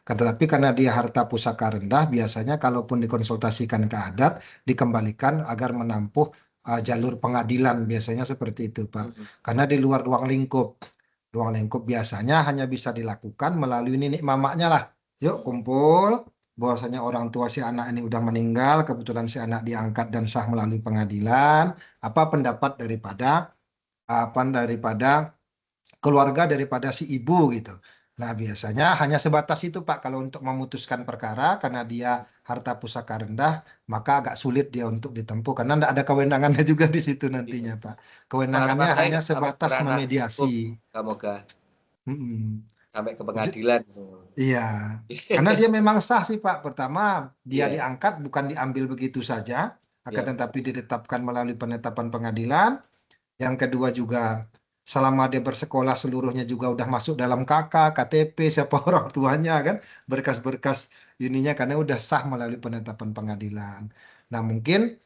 Tetapi karena dia harta pusaka rendah, biasanya kalaupun dikonsultasikan ke adat, dikembalikan agar menempuh jalur pengadilan, biasanya seperti itu Pak. Karena di luar ruang lingkup. Ruang lingkup biasanya hanya bisa dilakukan melalui nenek mamaknya lah. Yuk kumpul, bahwasanya orang tua si anak ini udah meninggal, kebetulan si anak diangkat dan sah melalui pengadilan. Apa pendapat daripada keluarga daripada si ibu gitu. Nah biasanya hanya sebatas itu Pak, kalau untuk memutuskan perkara karena dia harta pusaka rendah, maka agak sulit dia untuk ditempuh karena tidak ada kewenangannya juga di situ nantinya Pak. Kewenangannya hanya sebatas memediasi. Semoga sampai ke pengadilan. Iya, karena dia memang sah sih Pak. Pertama dia diangkat bukan diambil begitu saja, akan tetapi ditetapkan melalui penetapan pengadilan. Yang kedua juga selama dia bersekolah seluruhnya juga udah masuk dalam KK, KTP, siapa orang tuanya kan, berkas-berkas ininya karena udah sah melalui penetapan pengadilan. Nah mungkin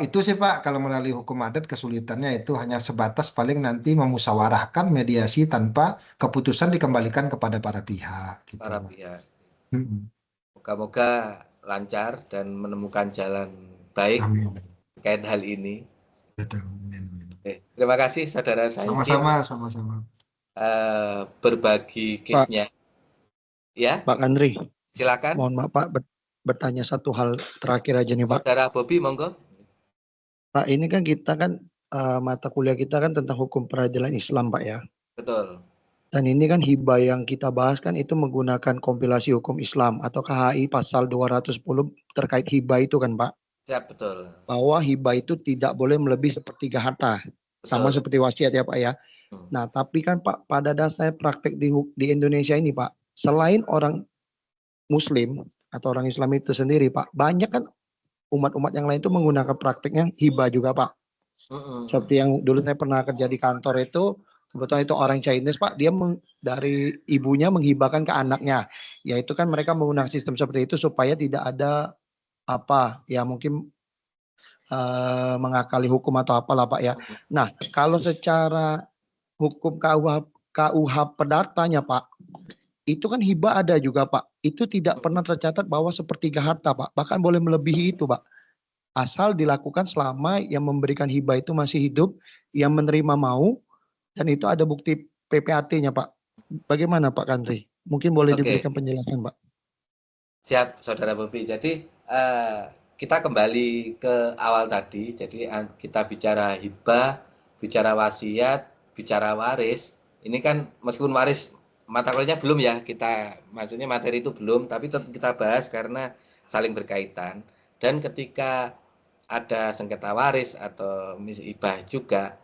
itu sih Pak, kalau melalui hukum adat kesulitannya itu hanya sebatas paling nanti memusyawarahkan mediasi tanpa keputusan dikembalikan kepada para pihak. Gitu, para pihak. Moga-moga lancar dan menemukan jalan baik terkait hal ini. Betul. Terima kasih saudara saya. Sama-sama. Berbagi case-nya. Ya. Pak Andri. Silakan. Mohon maaf Pak, bertanya satu hal terakhir aja nih Pak. Saudara Bobi, monggo. Pak, ini kan kita kan mata kuliah kita kan tentang hukum peradilan Islam Pak ya. Betul. Dan ini kan hibah yang kita bahas kan itu menggunakan kompilasi hukum Islam atau KHI pasal 210 terkait hibah itu kan Pak. Siap, betul. Bahwa hibah itu tidak boleh melebihi sepertiga harta. Sama Betul. seperti wasiat ya Pak ya. Nah, tapi kan Pak, pada dasarnya praktek di Indonesia ini Pak, selain orang Muslim atau orang Islam itu sendiri Pak, banyak kan umat-umat yang lain itu menggunakan prakteknya hibah juga Pak. Seperti yang dulu saya pernah kerja di kantor itu, kebetulan itu orang Chinese Pak, dia dari ibunya menghibahkan ke anaknya. Yaitu kan mereka menggunakan sistem seperti itu supaya tidak ada apa ya mungkin mengakali hukum atau apalah Pak ya. Nah, kalau secara hukum KUH perdatanya Pak, itu kan hibah ada juga Pak. Itu tidak pernah tercatat bahwa sepertiga harta Pak. Bahkan boleh melebihi itu Pak. Asal dilakukan selama yang memberikan hibah itu masih hidup, yang menerima mau, dan itu ada bukti PPAT-nya Pak. Bagaimana Pak Kandri? Mungkin boleh diberikan penjelasan Pak. Siap, Saudara Bobi. Jadi kita kembali ke awal tadi. Jadi kita bicara hibah, bicara wasiat, bicara waris. Ini kan meskipun waris mata kuliahnya belum ya, kita maksudnya materi itu belum, tapi tetap kita bahas karena saling berkaitan. Dan ketika ada sengketa waris atau hibah juga,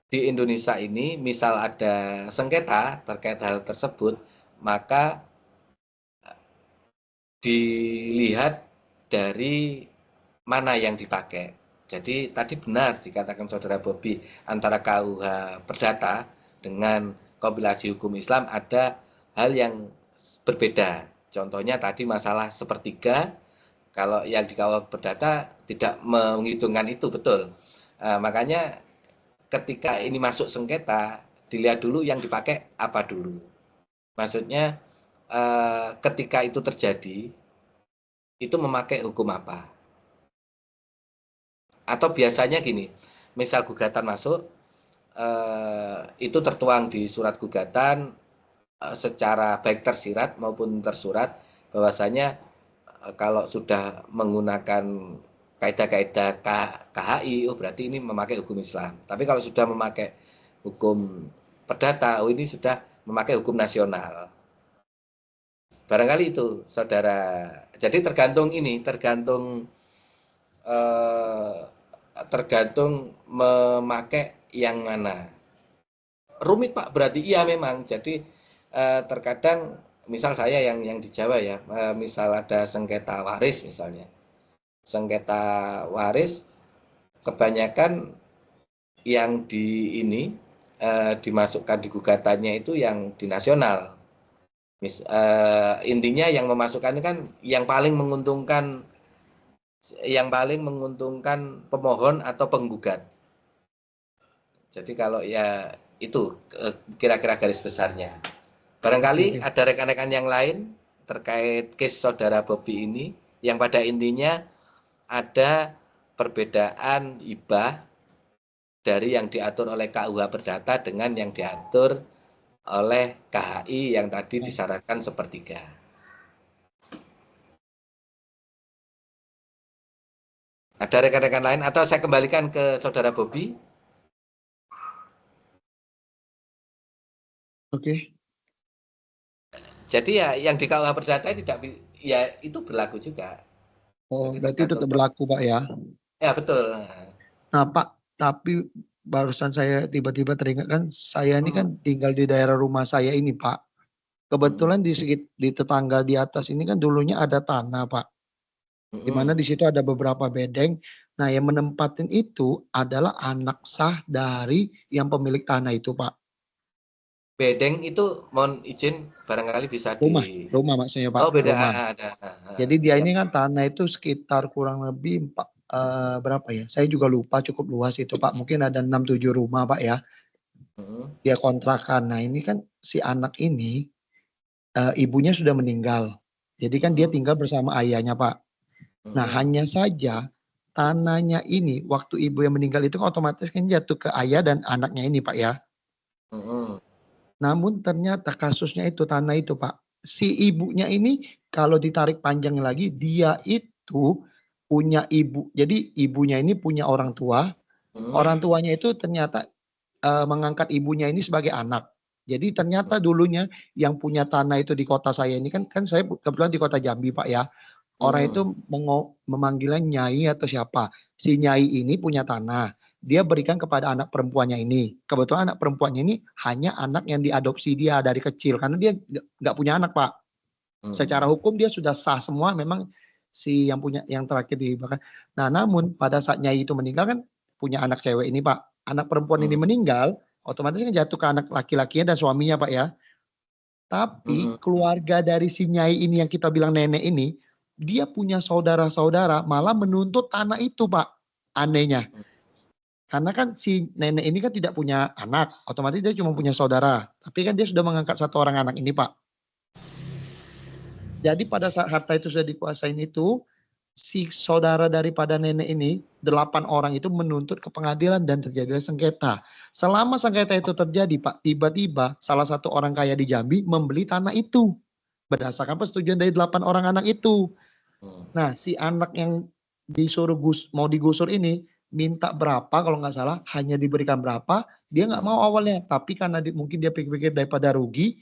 di Indonesia ini misal ada sengketa terkait hal tersebut, maka dilihat dari mana yang dipakai. Jadi tadi benar dikatakan Saudara Bobi, antara KUH Perdata dengan kompilasi hukum Islam ada hal yang berbeda. Contohnya tadi masalah sepertiga, kalau yang di KUH Perdata tidak menghitungkan itu, betul. Makanya ketika ini masuk sengketa, dilihat dulu yang dipakai apa dulu. Maksudnya ketika itu terjadi, itu memakai hukum apa? Atau biasanya gini, misal gugatan masuk, itu tertuang di surat gugatan secara baik tersirat maupun tersurat, bahwasanya kalau sudah menggunakan kaidah-kaidah KHI, oh berarti ini memakai hukum Islam. Tapi kalau sudah memakai hukum perdata, oh ini sudah memakai hukum nasional. Barangkali itu, Saudara. Jadi tergantung memakai yang mana. Rumit Pak, berarti iya memang. Jadi terkadang misal saya yang di Jawa ya, misal ada sengketa waris misalnya. Sengketa waris kebanyakan yang dimasukkan di gugatannya itu yang di nasional. Intinya yang memasukkan ini kan yang paling menguntungkan pemohon atau penggugat. Jadi kalau ya itu kira-kira garis besarnya. Barangkali ada rekan-rekan yang lain terkait case Saudara Bobi ini yang pada intinya ada perbedaan hibah dari yang diatur oleh KUH Perdata dengan yang diatur oleh KHI yang tadi disyaratkan sepertiga. Ada rekan-rekan lain atau saya kembalikan ke Saudara Bobi? Oke. Jadi ya yang di KUH Perdata tidak ya itu berlaku juga. Oh, berarti itu tetap berlaku Pak ya? Ya betul. Nah Pak, tapi barusan saya tiba-tiba teringat kan, saya ini kan tinggal di daerah rumah saya ini Pak. Kebetulan di tetangga di atas ini kan dulunya ada tanah Pak. Di mana di situ ada beberapa bedeng. Nah yang menempatin itu adalah anak sah dari yang pemilik tanah itu Pak. Bedeng itu mohon izin barangkali bisa rumah maksudnya Pak. Oh beda. Ada. Jadi dia ini kan tanah itu sekitar kurang lebih berapa ya? Saya juga lupa, cukup luas itu Pak. Mungkin ada 6-7 rumah Pak ya. Dia kontrakan. Nah ini kan si anak ini ibunya sudah meninggal. Jadi kan dia tinggal bersama ayahnya Pak. Nah hanya saja tanahnya ini waktu ibu yang meninggal itu otomatis kan jatuh ke ayah dan anaknya ini Pak ya. Namun ternyata kasusnya itu tanah itu Pak. Si ibunya ini kalau ditarik panjang lagi dia itu punya ibu. Jadi ibunya ini punya orang tua. Orang tuanya itu ternyata mengangkat ibunya ini sebagai anak. Jadi ternyata dulunya yang punya tanah itu di kota saya ini kan saya kebetulan di kota Jambi Pak ya. Orang itu memanggilnya nyai atau siapa. Si nyai ini punya tanah. Dia berikan kepada anak perempuannya ini. Kebetulan anak perempuannya ini hanya anak yang diadopsi dia dari kecil. Karena dia nggak punya anak, Pak. Secara hukum dia sudah sah semua. Memang si yang terakhir dihibahkan. Nah, namun pada saat nyai itu meninggal kan punya anak cewek ini, Pak. Anak perempuan ini meninggal, otomatis kan jatuh ke anak laki-lakinya dan suaminya, Pak ya. Tapi keluarga dari si nyai ini yang kita bilang nenek ini, dia punya saudara-saudara malah menuntut tanah itu, Pak. Anehnya. Karena kan si nenek ini kan tidak punya anak, otomatis dia cuma punya saudara. Tapi kan dia sudah mengangkat satu orang anak ini, Pak. Jadi pada saat harta itu sudah dikuasain itu, si saudara daripada nenek ini, 8 orang itu menuntut ke pengadilan dan terjadilah sengketa. Selama sengketa itu terjadi, Pak, tiba-tiba salah satu orang kaya di Jambi membeli tanah itu. Berdasarkan persetujuan dari 8 orang anak itu. Nah, si anak yang disuruh mau digusur ini, minta berapa kalau nggak salah, hanya diberikan berapa, dia nggak mau awalnya. Tapi karena mungkin dia pikir-pikir daripada rugi,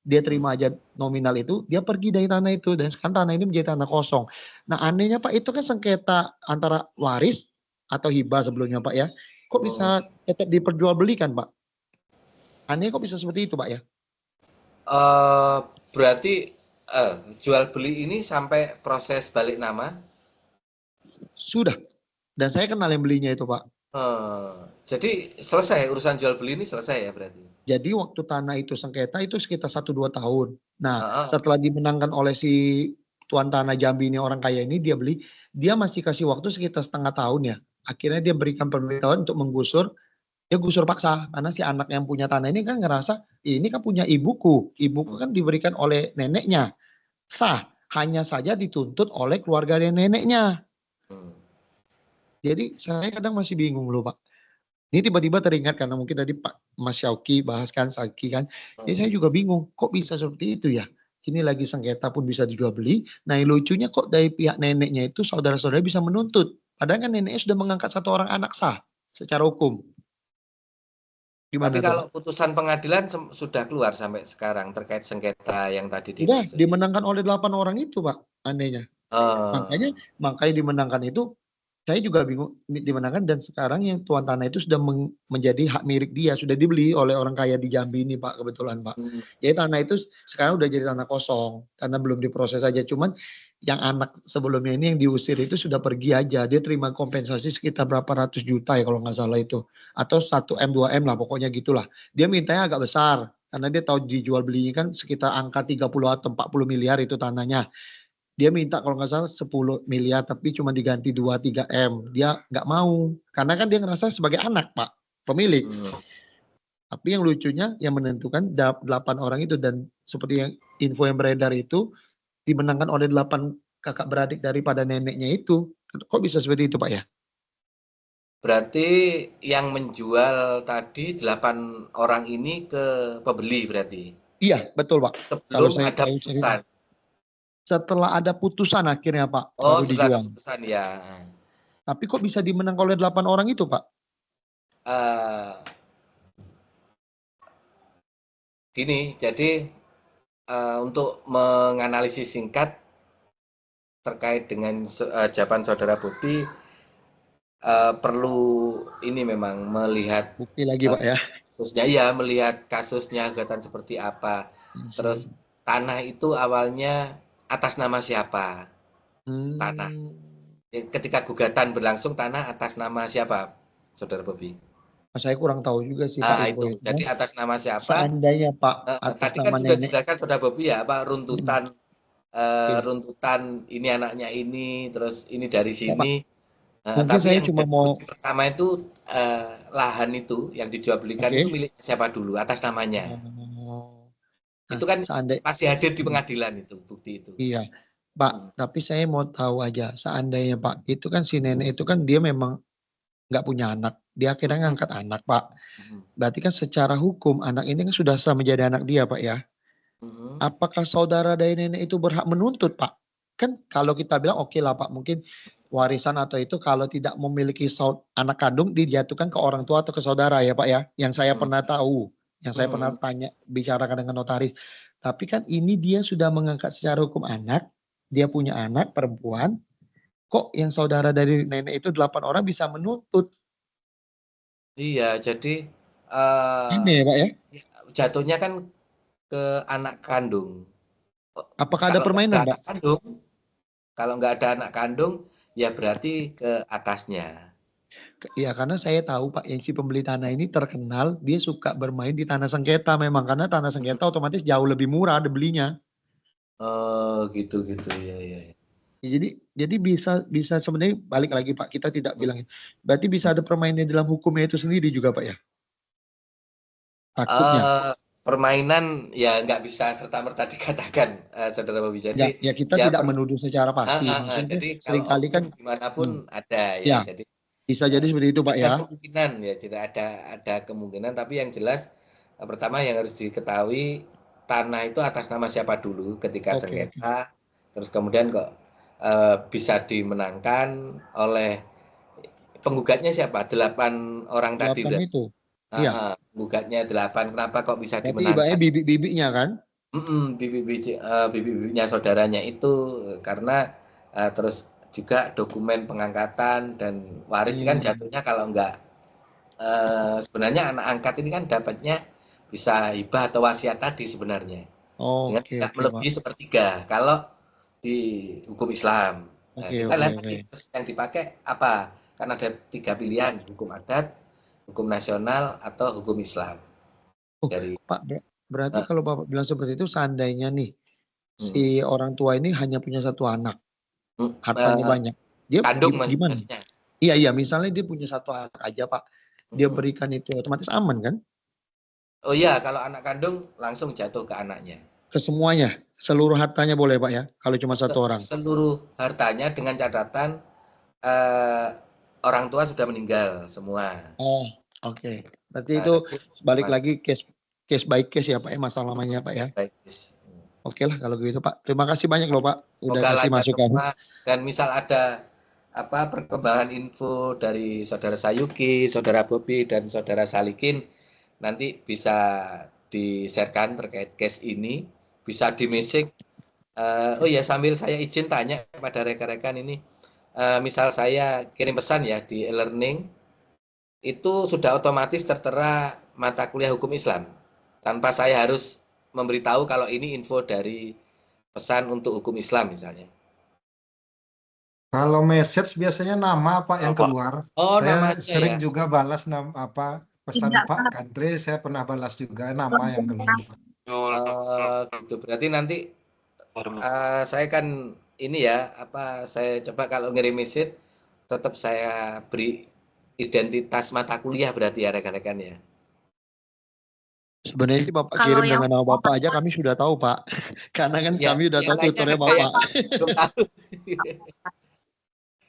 dia terima aja nominal itu, dia pergi dari tanah itu. Dan sekarang tanah ini menjadi tanah kosong. Nah anehnya Pak, itu kan sengketa antara waris atau hibah sebelumnya Pak ya. Kok bisa tetap diperjualbelikan Pak? Aneh kok bisa seperti itu Pak ya? Berarti jual beli ini sampai proses balik nama? Sudah. Dan saya kenal yang belinya itu Pak. Jadi selesai urusan jual beli ini selesai ya berarti? Jadi waktu tanah itu sengketa itu sekitar 1-2 tahun. Nah setelah dimenangkan oleh si tuan tanah Jambi ini, orang kaya ini, dia beli, dia masih kasih waktu sekitar setengah tahun ya. Akhirnya dia berikan pemberitahuan untuk menggusur, dia gusur paksa. Karena si anak yang punya tanah ini kan ngerasa, ini kan punya ibuku. Ibuku kan diberikan oleh neneknya. Sah, hanya saja dituntut oleh keluarga dari neneknya. Jadi saya kadang masih bingung loh Pak. Ini tiba-tiba teringat karena mungkin tadi Pak Mas Syauki bahas kan, Saki kan. Jadi saya juga bingung, kok bisa seperti itu ya? Ini lagi sengketa pun bisa dijual beli. Nah yang lucunya kok dari pihak neneknya itu saudara-saudara bisa menuntut. Padahal kan neneknya sudah mengangkat satu orang anak sah secara hukum. Gimana Tapi kalau putusan pengadilan sudah keluar sampai sekarang terkait sengketa yang tadi dimaksud? Dimenangkan oleh 8 orang itu Pak, anehnya. Makanya dimenangkan itu, saya juga bingung dimenangkan, dan sekarang yang tuan tanah itu sudah menjadi hak milik dia, sudah dibeli oleh orang kaya di Jambi ini Pak, kebetulan Pak. Jadi tanah itu sekarang udah jadi tanah kosong karena belum diproses aja. Cuman yang anak sebelumnya ini yang diusir itu sudah pergi aja, dia terima kompensasi sekitar berapa ratus juta ya kalau nggak salah itu, atau 1M 2M lah pokoknya gitulah. Dia mintanya agak besar karena dia tahu dijual belinya kan sekitar angka 30 atau 40 miliar itu tanahnya. Dia minta kalau nggak salah 10 miliar tapi cuma diganti 2-3 M. Dia nggak mau. Karena kan dia ngerasa sebagai anak Pak, pemilik. Tapi yang lucunya yang menentukan 8 orang itu, dan seperti yang info yang beredar itu dimenangkan oleh 8 kakak beradik daripada neneknya itu. Kok bisa seperti itu Pak ya? Berarti yang menjual tadi 8 orang ini ke pembeli berarti? Iya betul Pak. Sebelum ada putusan? Setelah ada putusan akhirnya Pak, baru dijual. Setelah ada putusan ya. Tapi kok bisa dimenang oleh 8 orang itu Pak? Gini, jadi untuk menganalisis singkat terkait dengan jawaban saudara Bobi, perlu ini memang melihat bukti lagi Pak ya. Kasusnya ya, melihat kasusnya gugatan seperti apa. Terus tanah itu awalnya atas nama siapa? Tanah. Ketika gugatan berlangsung, tanah atas nama siapa, Saudara Bobi? Saya kurang tahu juga sih Pak. Itu. Jadi atas nama siapa? Seandainya Pak. Tadi kan sudah dijelaskan Saudara Bobi ya, Pak, runtutan runtutan ini anaknya ini, terus ini dari sini. Mungkin tapi saya cuma mau pertama itu lahan itu yang dijual belikan itu milik siapa dulu, atas namanya. Itu kan masih hadir di pengadilan itu, bukti itu. Iya Pak, tapi saya mau tahu aja, seandainya Pak, itu kan si nenek itu kan dia memang nggak punya anak, dia akhirnya ngangkat anak Pak. Berarti kan secara hukum anak ini kan sudah sah menjadi anak dia Pak ya. Apakah saudara dari nenek itu berhak menuntut Pak? Kan kalau kita bilang oke lah Pak, mungkin warisan atau itu kalau tidak memiliki anak kandung dijatuhkan ke orang tua atau ke saudara ya Pak ya. Yang saya pernah tahu, yang saya pernah bicarakan dengan notaris. Tapi kan ini dia sudah mengangkat secara hukum anak, dia punya anak perempuan, kok yang saudara dari nenek itu 8 orang bisa menuntut? Iya, jadi Aneh ya Pak ya? jatuhnya kan ke anak kandung. Apakah ada Kalau nggak ada permainan Pak? anak kandung, kalau nggak ada anak kandung, ya berarti ke atasnya. Iya karena saya tahu Pak yang si pembeli tanah ini terkenal dia suka bermain di tanah sengketa memang karena tanah sengketa otomatis jauh lebih murah belinya. Oh gitu ya ya. Ya, jadi bisa sebenarnya balik lagi Pak kita tidak bilang berarti bisa ada permainan dalam hukumnya itu sendiri juga Pak ya? Takutnya. Permainan ya nggak bisa serta-merta dikatakan, Saudara Bobi. Jadi Ya kita tidak menuduh secara pasti. Maksudnya jadi kalau seringkali kan gimana pun ada ya. Jadi bisa jadi seperti itu Pak ya. ada kemungkinan ya, tidak ada kemungkinan. Tapi yang jelas pertama yang harus diketahui tanah itu atas nama siapa dulu ketika sengketa, terus kemudian kok bisa dimenangkan oleh penggugatnya siapa? 8 orang tadi. 8 itu. Iya. Penggugatnya 8. Kenapa kok bisa Berarti dimenangkan? ibaratnya bibit-bibitnya kan? Bibit-bibitnya saudaranya itu karena terus juga dokumen pengangkatan dan waris kan jatuhnya kalau enggak sebenarnya anak angkat ini kan dapatnya bisa hibah atau wasiat tadi sebenarnya dengan tidak melebihi sepertiga kalau di hukum Islam. Kita lihat yang dipakai apa? Karena ada 3 pilihan, hukum adat, hukum nasional atau hukum Islam. Pak, berarti kalau Bapak bilang seperti itu seandainya nih si orang tua ini hanya punya 1 anak, hartanya banyak, dia gimana? Iya misalnya dia punya 1 anak aja Pak, dia berikan itu otomatis aman kan? Oh iya, kalau anak kandung langsung jatuh ke anaknya. Ke semuanya, seluruh hartanya boleh Pak ya, kalau cuma 1 orang? Seluruh hartanya dengan catatan orang tua sudah meninggal semua. Oh, oke. Berarti itu balik lagi case by case ya Pak ya, masalah namanya Pak ya. Oke lah kalau gitu Pak. Terima kasih banyak loh Pak udah kasih masukan. Dan misal ada perkembangan info dari Saudara Sayuki, Saudara Bobi dan Saudara Salikin nanti bisa di-sharekan terkait case ini, bisa di-message. Oh ya sambil saya izin tanya pada rekan-rekan ini, misal saya kirim pesan ya di e-learning itu sudah otomatis tertera mata kuliah hukum Islam tanpa saya harus memberitahu kalau ini info dari pesan untuk hukum Islam misalnya. Kalau message biasanya nama Pak yang keluar. Saya sering juga balas pesan Pak Kantri, saya pernah balas juga nama yang keluar. Gitu. Berarti nanti saya kan ini ya saya coba kalau ngirim message tetap saya beri identitas mata kuliah berarti ya rekan-rekan ya. Sebenarnya sih Bapak kirim dengan nama Bapak aja kami sudah tahu Pak. Karena kan kami sudah tahu tutornya Bapak.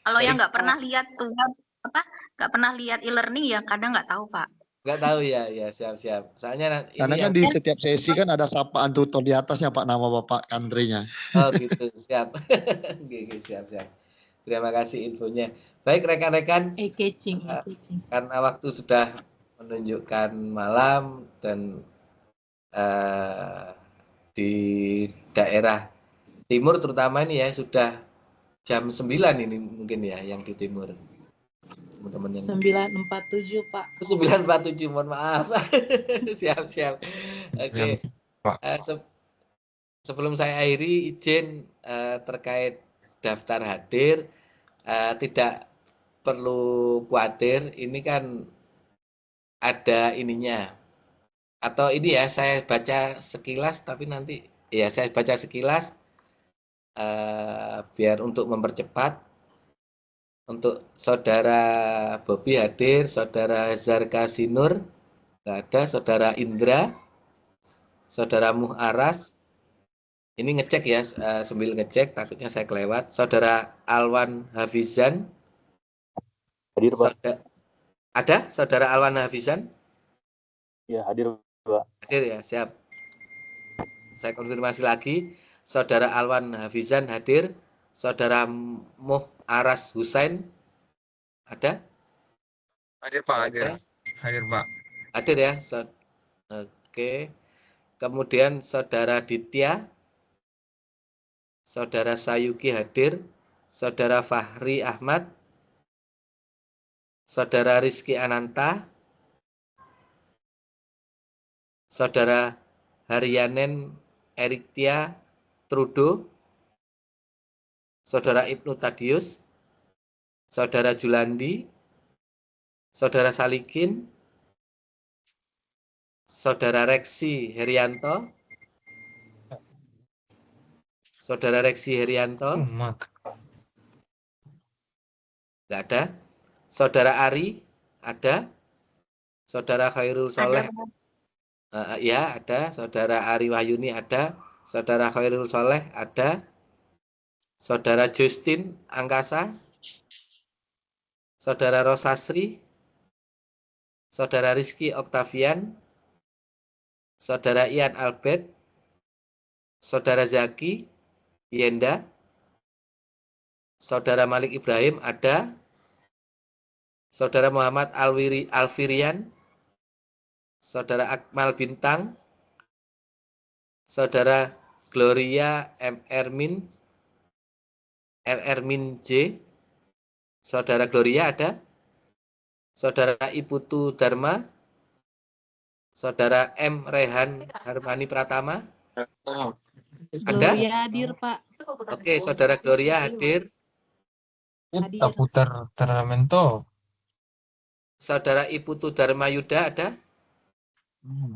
Kalau yang nggak pernah lihat nggak pernah lihat e-learning ya kadang nggak tahu Pak. Nggak tahu ya siap. Soalnya karena kan di setiap sesi kan ada sapaan tutor di atasnya Pak nama Bapak Kandrinya. Oh gitu siap. siap. Terima kasih infonya. Baik rekan-rekan. Karena waktu sudah menunjukkan malam dan di daerah timur terutama ini ya sudah jam 9 ini mungkin ya yang di timur. Teman-teman yang 9.47 Pak. 9.47 mohon maaf. siap. Oke. Sebelum saya akhiri izin terkait daftar hadir tidak perlu khawatir ini kan ada ininya atau ini ya saya baca sekilas tapi nanti ya saya baca sekilas biar untuk mempercepat. Untuk Saudara Bobi hadir, Saudara Zarka Sinur nggak ada, Saudara Indra, Saudara Muharas ini ngecek ya sambil ngecek takutnya saya kelewat. Saudara Alwan Hafizan hadir Pak. Ada Saudara Alwan Hafizan? Ya hadir Pak. Hadir ya siap. Saya konfirmasi lagi. Saudara Alwan Hafizan hadir. Saudara Muharas Husain ada? Hadir Pak, hadir Pak. Hadir ya. Oke. Kemudian Saudara Ditya Saudara Sayuki hadir. Saudara Fahri Ahmad. Saudara Rizky Ananta. Saudara Haryanen Eriktia Trudo. Saudara Ibnu Tadius. Saudara Julandi. Saudara Salikin. Saudara Reksi Herianto. Saudara Reksi Herianto. Nggak ada. Saudara Ari ada. Saudara Khairul Soleh. Ya, ada. Saudara Ari Wahyuni ada. Saudara Khairul Soleh ada. Saudara Justin Angkasa. Saudara Rosasri. Saudara Rizky Oktavian. Saudara Ian Albert. Saudara Zaki Yenda. Saudara Malik Ibrahim ada. Saudara Muhammad Alfirian. Saudara Akmal Bintang. Saudara Gloria M. Ermin. Ermin J. Saudara Gloria ada. Saudara Iputu Dharma. Saudara M. Rehan Harmani Pratama. Ada? Gloria hadir, Pak. Oke, Saudara Gloria hadir. Kita putar Terlamento. Saudara Iputu Dharma Yuda ada?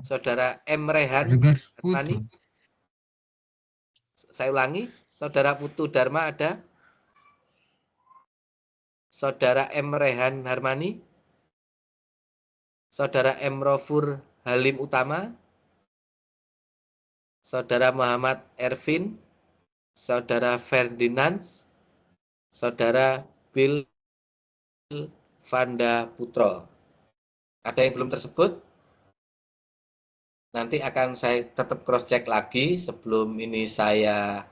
Saudara M. Rehan Harmani. Saya ulangi, Saudara Putu Dharma ada? Saudara M. Rehan Harmani. Saudara M. Rofur Halim Utama. Saudara Muhammad Ervin. Saudara Ferdinand. Saudara Bill Vanda Putro. Ada yang belum tersebut? Nanti akan saya tetap cross check lagi sebelum ini saya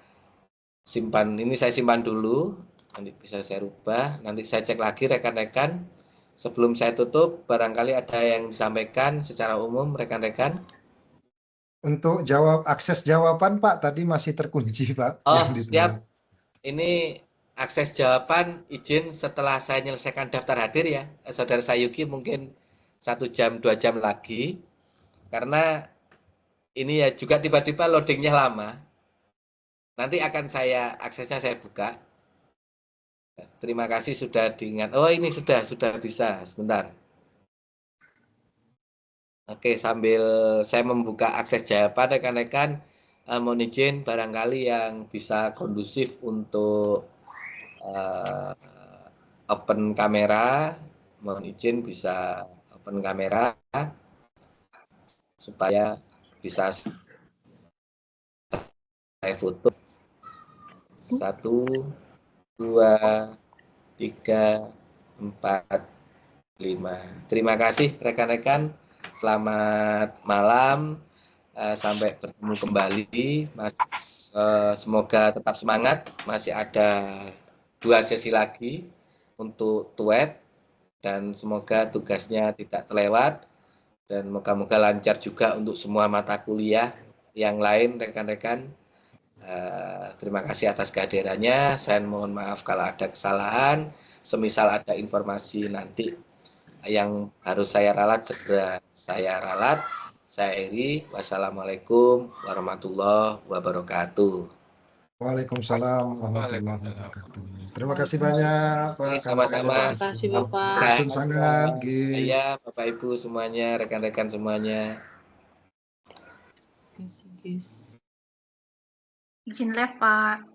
simpan. Ini saya simpan dulu. Nanti bisa saya rubah. Nanti saya cek lagi rekan-rekan. Sebelum saya tutup, barangkali ada yang disampaikan secara umum rekan-rekan. Untuk akses jawaban Pak tadi masih terkunci Pak. Oh siap. Ini akses jawaban izin setelah saya menyelesaikan daftar hadir ya. Saudara Sayuki mungkin 1 jam 2 jam lagi. Karena ini ya juga tiba-tiba loadingnya lama. Nanti akan aksesnya saya buka. Terima kasih sudah diingat. Oh ini sudah bisa. Sebentar. Oke, sambil saya membuka akses jawaban rekan-rekan, mohon izin barangkali yang bisa kondusif untuk open kamera, mohon izin bisa open kamera supaya bisa saya foto. 1, 2, 3, 4, 5. Terima kasih rekan-rekan. Selamat malam. Sampai bertemu kembali. Semoga tetap semangat. Masih ada 2 sesi lagi untuk TUET dan semoga tugasnya tidak terlewat dan moga-moga lancar juga untuk semua mata kuliah yang lain rekan-rekan. Terima kasih atas kehadirannya. Saya mohon maaf kalau ada kesalahan. Semisal ada informasi nanti yang harus saya ralat, segera saya ralat. Saya Eri. Wassalamualaikum warahmatullahi wabarakatuh. Waalaikumsalam warahmatullahi wabarakatuh. Terima kasih banyak Pak. Sama-sama. Terima kasih Bapak. Sangat. Ya, Bapak Ibu semuanya, rekan-rekan semuanya. Izin live Pak.